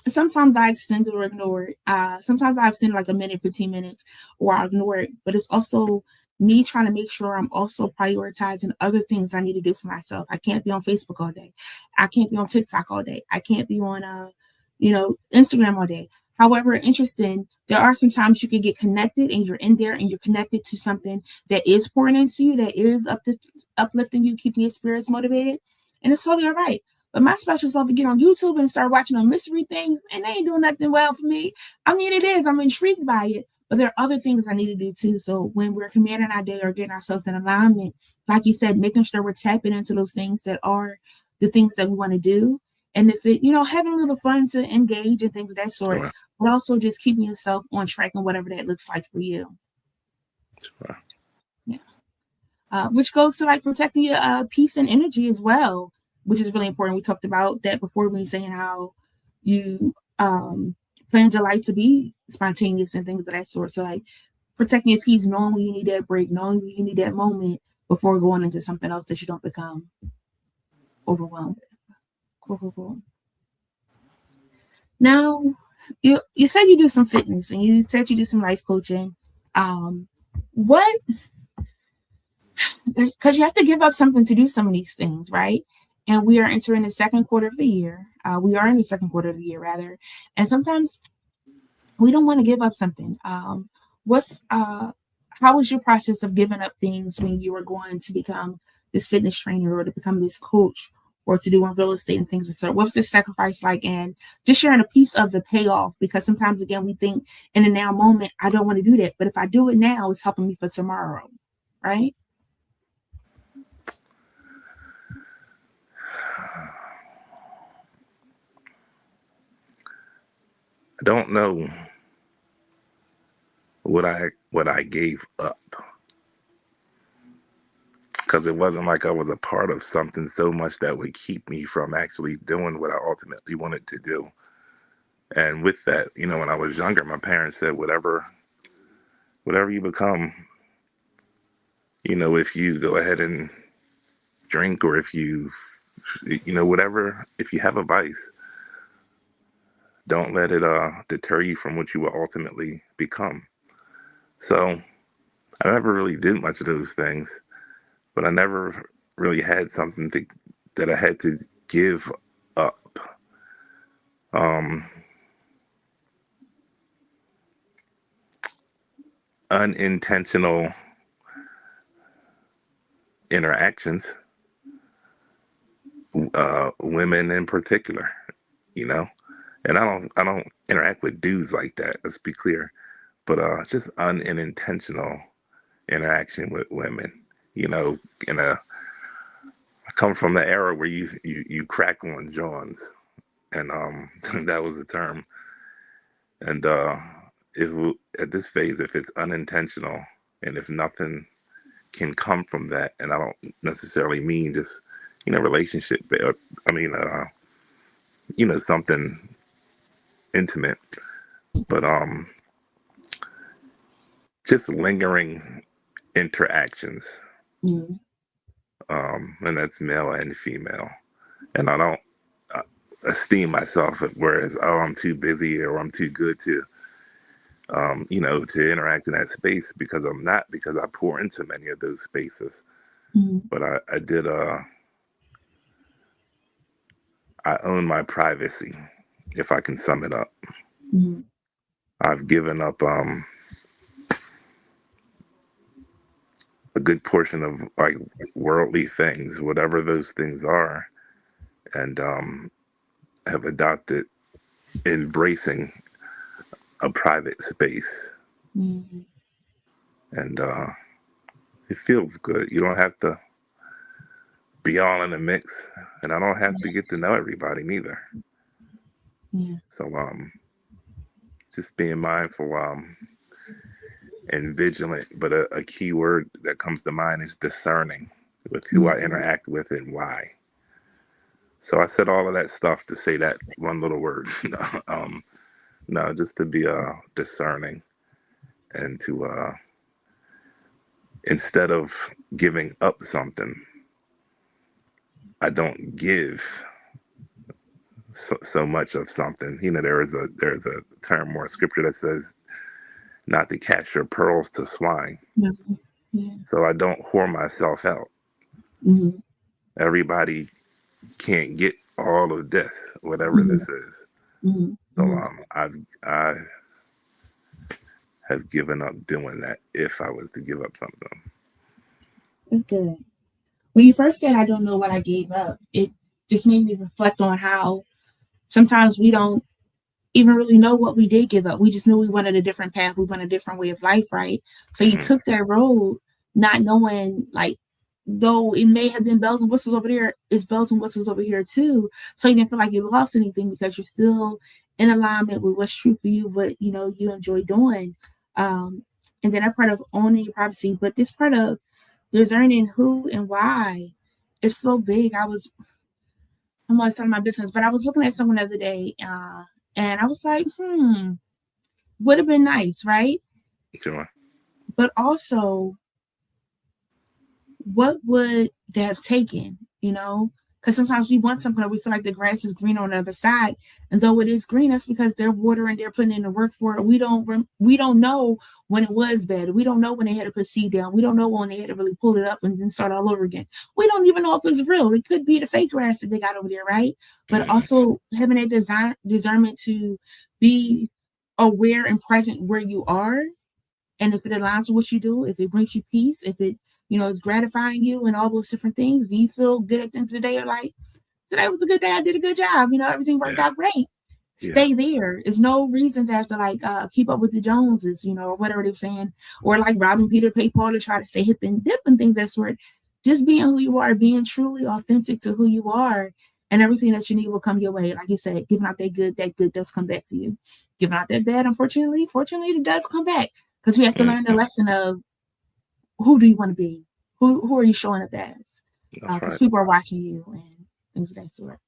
sometimes I extend it or ignore it. Sometimes I extend like a minute, 15 minutes, or I ignore it. But it's also me trying to make sure I'm also prioritizing other things I need to do for myself. I can't be on Facebook all day. I can't be on TikTok all day. I can't be on Instagram all day. However, interesting, there are some times you can get connected and you're in there and you're connected to something that is pouring into you, that is uplifting you, keeping your spirits motivated. And it's totally all right. But my special self would get on YouTube and start watching on mystery things, and they ain't doing nothing well for me. I mean, it is. I'm intrigued by it, but there are other things I need to do too. So when we're commanding our day or getting ourselves in alignment, like you said, making sure we're tapping into those things that are the things that we want to do. And if it, having a little fun to engage and things of that sort, Sure, but also just keeping yourself on track and whatever that looks like for you. sure. Yeah. Which goes to like protecting your peace and energy as well, which is really important. We talked about that before when we were saying how you planned your life to be spontaneous and things of that sort. So like protecting your peace, knowing when you need that break, knowing when you need that moment before going into something else that you don't become overwhelmed with. Cool, cool, cool. Now, you said you do some fitness and you said you do some life coaching. What because you have to give up something to do some of these things, right? And we are entering the second quarter of the year. We are in the second quarter of the year, rather. And sometimes we don't want to give up something. What's How was your process of giving up things when you were going to become this fitness trainer or to become this coach or to do in real estate and things of sort? What was the sacrifice like? And just sharing a piece of the payoff, because sometimes again we think in the now moment, I don't want to do that, but if I do it now, it's helping me for tomorrow, right? I don't know what I gave up, because it wasn't like I was a part of something so much that would keep me from actually doing what I ultimately wanted to do. And with that, when I was younger, my parents said, whatever you become, if you go ahead and drink, or if whatever, if you have a vice, don't let it deter you from what you will ultimately become. So I never really did much of those things, but I never really had something that I had to give up. Um, Unintentional interactions, women in particular, you know. And I don't interact with dudes like that. Let's be clear. But just unintentional interaction with women. You know, in a I come from the era where you crack on Johns, and that was the term. And if at this phase, if it's unintentional, and if nothing can come from that, and I don't necessarily mean just relationship, but I mean something intimate, but just lingering interactions, Mm, and that's male and female. And I don't uh, esteem myself whereas, oh, I'm too busy or I'm too good to to interact in that space, because I'm not, because I pour into many of those spaces. mm, But I did I own my privacy, if I can sum it up. mm, I've given up a good portion of like worldly things, whatever those things are, and have adopted embracing a private space. mm. And it feels good. You don't have to be all in the mix, and I don't have to get to know everybody neither. Yeah. So just being mindful and vigilant. But a key word that comes to mind is discerning with who I Mm. interact with and why. So I said all of that stuff to say that one little word. um, no, just to be discerning, and to instead of giving up something, I don't give so much of something. There's a term or a scripture that says not to cast your pearls to swine. Yeah. Yeah. So I don't whore myself out. Mm-hmm. Everybody can't get all of this, whatever Mm-hmm. this is. Mm-hmm. So Mm-hmm. I have given up doing that if I was to give up something. That's good. When you first said, I don't know what I gave up, it just made me reflect on how sometimes we don't even really know what we did give up. We just knew we wanted a different path. We wanted a different way of life, right? So you Hmm. took that road not knowing, like, though it may have been bells and whistles over there, it's bells and whistles over here too. So you didn't feel like you lost anything because you're still in alignment with what's true for you, what you enjoy doing. Um, and then that part of owning your privacy, but this part of discerning who and why is so big. I'm always telling my business, but I was looking at someone the other day, and I was like, would have been nice, right? Sure. But also, what would they have taken, Because sometimes we want something, or we feel like the grass is green on the other side, and though it is green, that's because they're watering, they're putting in the work for it. We don't know when it was bad. We don't know when they had to put seed down. We don't know when they had to really pull it up and then start all over again. We don't even know if it's real. It could be the fake grass that they got over there, right? But Hmm. also having that discernment to be aware and present where you are, and if it aligns with what you do, if it brings you peace, if it, is gratifying you and all those different things, you feel good at the end of the day. You're like, today was a good day. I did a good job. Everything worked Yeah. out great. Yeah. Stay there. There's no reason to have to keep up with the Joneses, or whatever they're saying, or like robbing Peter, pay Paul to try to stay hip and dip and things that sort. Just being who you are, being truly authentic to who you are, and everything that you need will come your way. Like you said, giving out that good does come back to you. Giving out that bad, fortunately, it does come back because we have to learn the Hmm. lesson of who do you want to be, who are you showing up as, That's because right. people are watching you and things of that sort.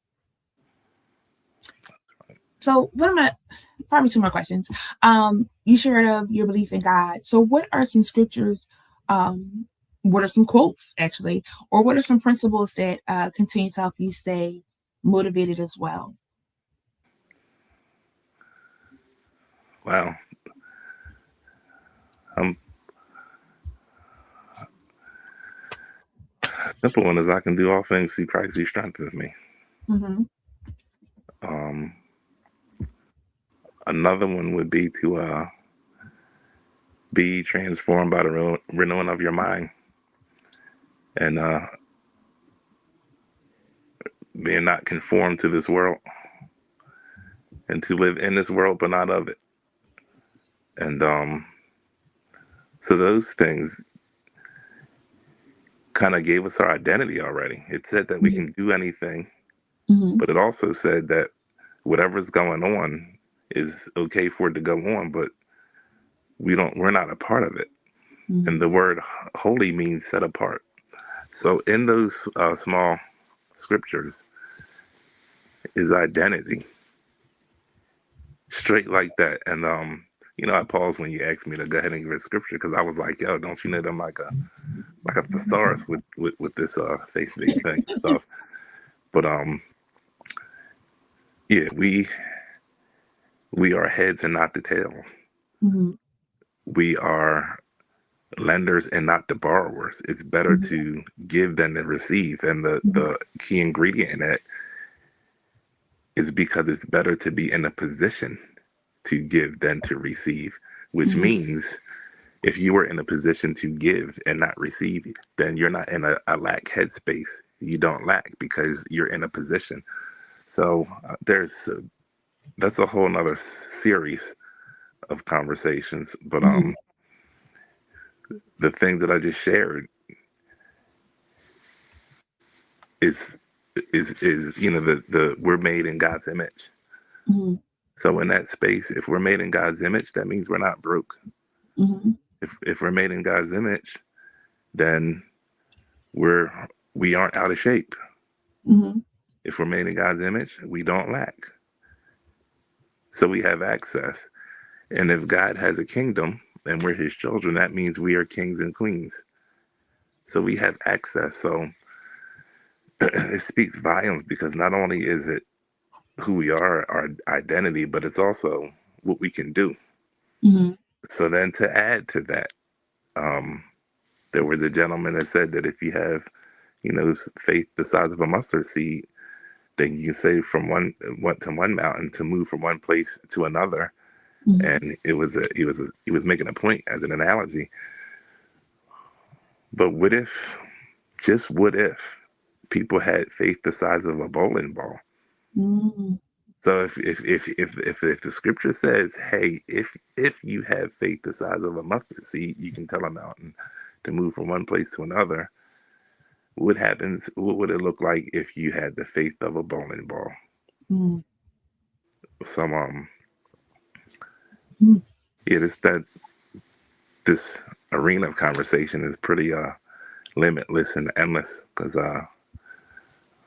So what am I? Probably two more questions. You shared of your belief in God. So what are some scriptures? Um, what are some quotes actually, or what are some principles that continue to help you stay motivated as well? Wow. Um, Simple one is I can do all things through Christ who strengthens me. Mm-hmm. Um, Another one would be to be transformed by the renewing of your mind, and being not conformed to this world, and to live in this world but not of it. And so those things kind of gave us our identity already. It said that we can do anything, Mm-hmm. but it also said that whatever's going on is okay for it to go on, but we're not a part of it. And Mm-hmm. the word holy means set apart. So in those small scriptures, is identity. Straight like that. And I paused when you asked me to go ahead and give a scripture because I was like, yo, don't you know that I'm like a thesaurus with this faith-based thing stuff. But yeah, we are heads and not the tail. Mm-hmm. We are lenders and not the borrowers. It's better to give than to receive. And the key ingredient in that is because it's better to be in a position to give than to receive, which means if you were in a position to give and not receive, then you're not in a lack headspace. You don't lack because you're in a position. So that's a whole nother series of conversations. But the things that I just shared is the we're made in God's image. Mm-hmm. So in that space, if we're made in God's image, that means we're not broke. Mm-hmm. If we're made in God's image, then we aren't out of shape. Mm-hmm. If we're made in God's image, we don't lack. So we have access. And if God has a kingdom and we're his children, that means we are kings and queens. So we have access. So it speaks volumes because not only is it who we are, our identity, but it's also what we can do. Mm-hmm. So then to add to that, there was a gentleman that said that if you have, faith the size of a mustard seed, then you can say from one mountain to move from one place to another. Mm-hmm. And he was making a point as an analogy. But what if people had faith the size of a bowling ball? Mm-hmm. So if the scripture says, hey, if you have faith the size of a mustard seed, you can tell a mountain to move from one place to another. What happens? What would it look like if you had the faith of a bowling ball? Mm-hmm. Some Mm-hmm. yeah, this arena of conversation is pretty limitless and endless because I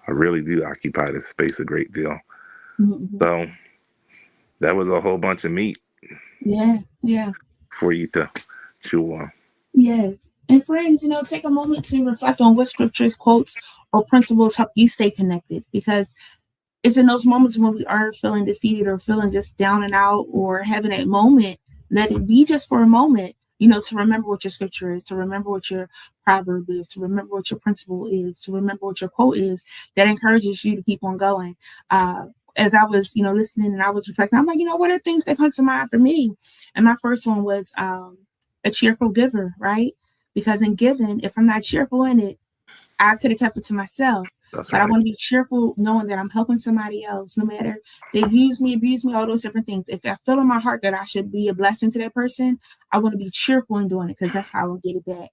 really do occupy this space a great deal. Mm-hmm. So that was a whole bunch of meat Yeah. for you to chew on. Yes. And friends, take a moment to reflect on what scriptures, quotes, or principles help you stay connected, because it's in those moments when we are feeling defeated or feeling just down and out or having that moment, let it be just for a moment, to remember what your scripture is, to remember what your proverb is, to remember what your principle is, to remember what your quote is, that encourages you to keep on going. As I was, listening and I was reflecting, I'm like, what are things that come to mind for me? And my first one was a cheerful giver, right? Because in giving, if I'm not cheerful in it, I could have kept it to myself. That's But I right. want to be cheerful knowing that I'm helping somebody else, no matter they use me, abuse me, all those different things. If I feel in my heart that I should be a blessing to that person, I want to be cheerful in doing it because that's how I'll get it back.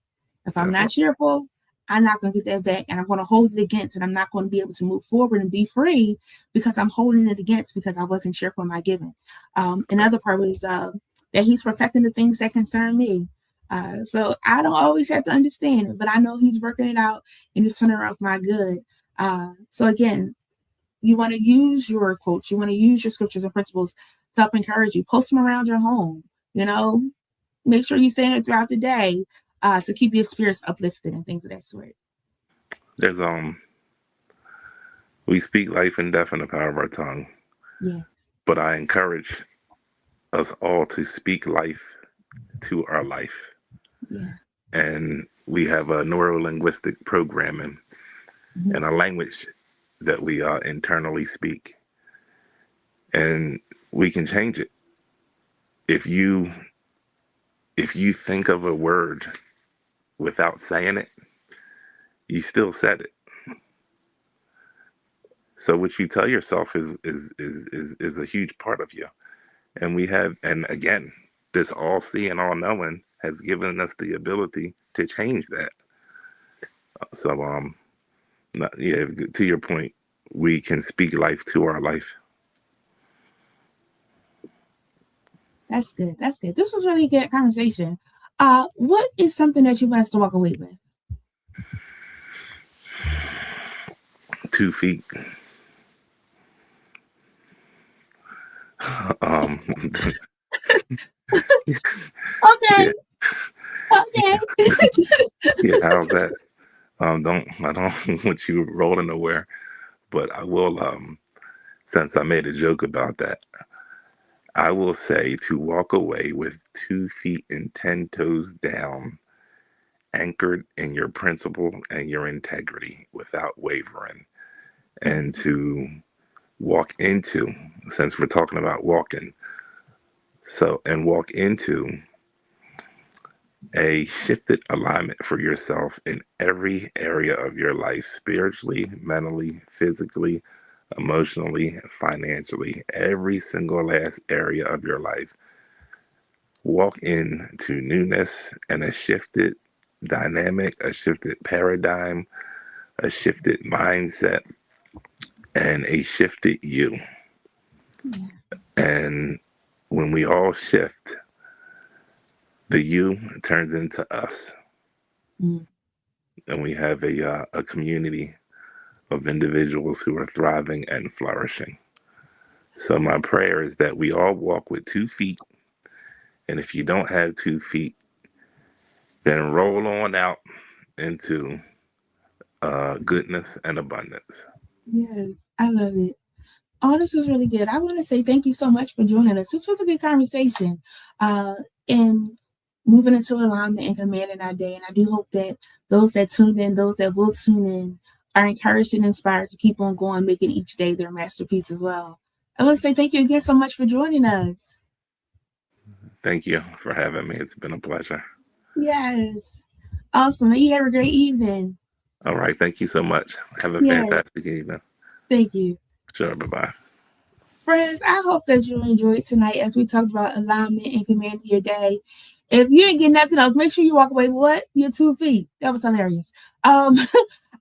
If I'm That's not right. cheerful, I'm not going to get that back, and I'm going to hold it against, and I'm not going to be able to move forward and be free because I'm holding it against because I wasn't cheerful in my giving. Another part was that he's perfecting the things that concern me. So I don't always have to understand it, but I know he's working it out and he's turning around for my good. So again, you want to use your quotes, you want to use your scriptures and principles to help encourage you. Post them around your home, make sure you're saying it throughout the day to keep your spirits uplifted and things of that sort. There's we speak life and death in the power of our tongue. Yes. But I encourage us all to speak life to our life. Yeah. And we have a neuro-linguistic programming and a language that we internally speak. And we can change it. If you think of a word without saying it, you said it. So what you tell yourself is a huge part of you. And again, this all seeing, all knowing has given us the ability to change that. So to your point, we can speak life to our life. That's good. That's good. This was really a good conversation. What is something that you want us to walk away with? 2 feet. Um, Okay. yeah, Okay. yeah. How's that? I don't want you rolling nowhere, but I will. Since I made a joke about that, I will say to walk away with 2 feet and 10 toes down, anchored in your principle and your integrity without wavering, and to walk into, since we're talking about walking, and walk into a shifted alignment for yourself in every area of your life, spiritually, mentally, physically, emotionally, financially, every single last area of your life. Walk into newness and a shifted dynamic, a shifted paradigm, a shifted mindset, and a shifted you. Yeah. And when we all shift, the you turns into us, Mm. and we have a community of individuals who are thriving and flourishing. So my prayer is that we all walk with 2 feet, and if you don't have 2 feet, then roll on out into goodness and abundance. Yes, I love it. Oh, this was really good. I want to say thank you so much for joining us. This was a good conversation, and moving into alignment and commanding our day. And I do hope that those that tuned in, those that will tune in, are encouraged and inspired to keep on going, making each day their masterpiece as well. I want to say thank you again so much for joining us. Thank you for having me. It's been a pleasure. Yes, awesome. You have a great evening. All right. Thank you so much. Have a Yes, fantastic evening. thank you. Sure. Bye bye. Friends, I hope that you enjoyed tonight as we talked about alignment and commanding your day. If you ain't get nothing else, make sure you walk away with what? Your 2 feet. That was hilarious. Um,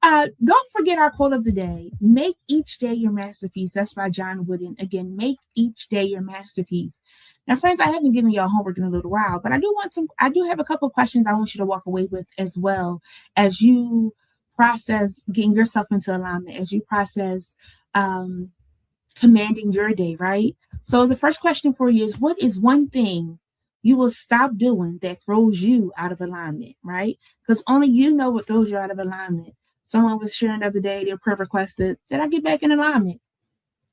don't forget our quote of the day. Make each day your masterpiece. That's by John Wooden. Again, make each day your masterpiece. Now, friends, I haven't given y'all homework in a little while, but I do have a couple of questions I want you to walk away with as well as you process getting yourself into alignment, as you process commanding your day, right? So the first question for you is, what is one thing you will stop doing that throws you out of alignment, right? Because only you know what throws you out of alignment. Someone was sharing the other day, their prayer requested, did I get back in alignment?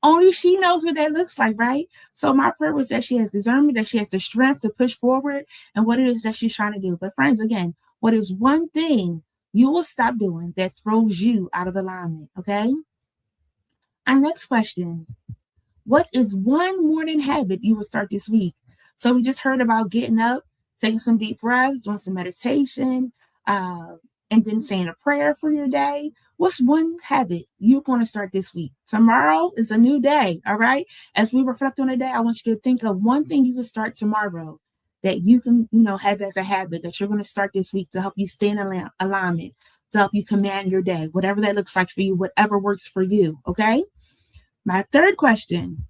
Only she knows what that looks like, right? So my prayer was that she has discernment, that she has the strength to push forward and what it is that she's trying to do. But friends, again, what is one thing you will stop doing that throws you out of alignment, okay? Our next question, what is one morning habit you will start this week? So we just heard about getting up, taking some deep breaths, doing some meditation, and then saying a prayer for your day. What's one habit you're going to start this week? Tomorrow is a new day, all right? As we reflect on the day, I want you to think of one thing you can start tomorrow that you can, have as a habit that you're going to start this week to help you stay in alignment, to help you command your day, whatever that looks like for you, whatever works for you, okay? My third question,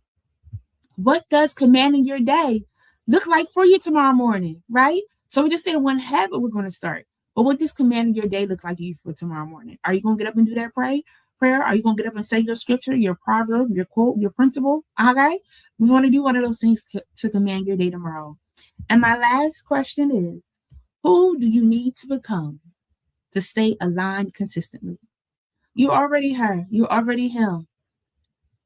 what does commanding your day look like for you tomorrow morning, right? So we just said one habit we're going to start. But what does commanding your day look like for you for tomorrow morning? Are you going to get up and do that prayer? Are you going to get up and say your scripture, your proverb, your quote, your principle? Okay? We want to do one of those things to command your day tomorrow. And my last question is, who do you need to become to stay aligned consistently? You already her. You already him.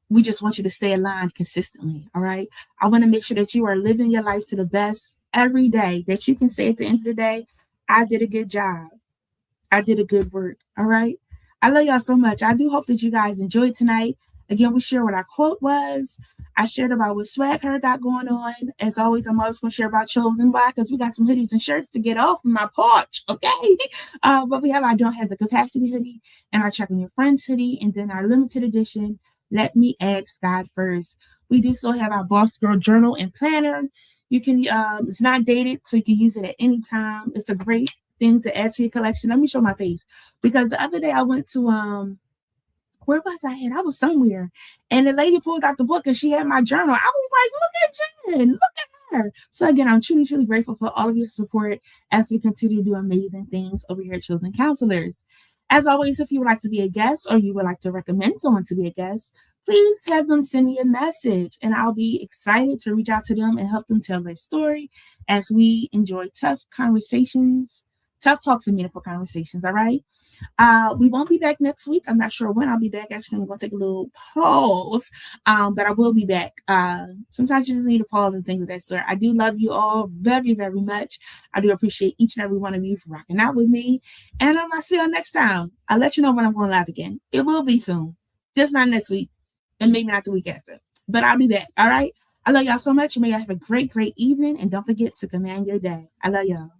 We just want you to stay aligned consistently. All right. I want to make sure that you are living your life to the best every day, that you can say at the end of the day, I did a good job. I did a good work. All right. I love y'all so much. I do hope that you guys enjoyed tonight. Again, we shared what our quote was. I shared about what Swag Her got going on. As always, I'm always going to share about Chosen Black because we got some hoodies and shirts to get off from my porch. Okay. But we have our Don't Have the Capacity hoodie and our Checking Your Friends hoodie, and then our limited edition Let Me Ask God First. We do still have our Boss Girl journal and planner. You can, it's not dated, so you can use it at any time. It's a great thing to add to your collection. Let me show my face, because the other day I went to, where was I at? I was somewhere, and the lady pulled out the book and she had my journal. I was like, look at Jen, look at her. So again, I'm truly, truly grateful for all of your support as we continue to do amazing things over here at Chosen Counselors. As always, if you would like to be a guest or you would like to recommend someone to be a guest, please have them send me a message and I'll be excited to reach out to them and help them tell their story as we enjoy tough conversations, tough talks and meaningful conversations, all right? We won't be back next week. I'm not sure when I'll be back. Actually, I'm going to take a little pause, but I will be back. Sometimes you just need a pause and things of that sort. I do love you all very, very much. I do appreciate each and every one of you for rocking out with me. And I'm going to see you next time. I'll let you know when I'm going live again. It will be soon. Just not next week and maybe not the week after. But I'll be back. All right? I love y'all so much. May y'all have a great, great evening. And don't forget to command your day. I love y'all.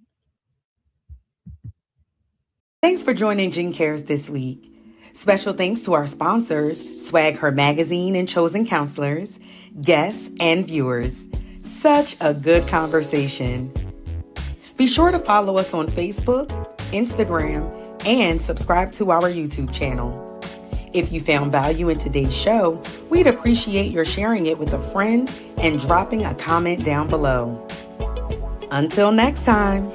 Thanks for joining Jen Cares this week. Special thanks to our sponsors, Swag Her Magazine and Chosen Counselors, guests, and viewers. Such a good conversation. Be sure to follow us on Facebook, Instagram, and subscribe to our YouTube channel. If you found value in today's show, we'd appreciate your sharing it with a friend and dropping a comment down below. Until next time.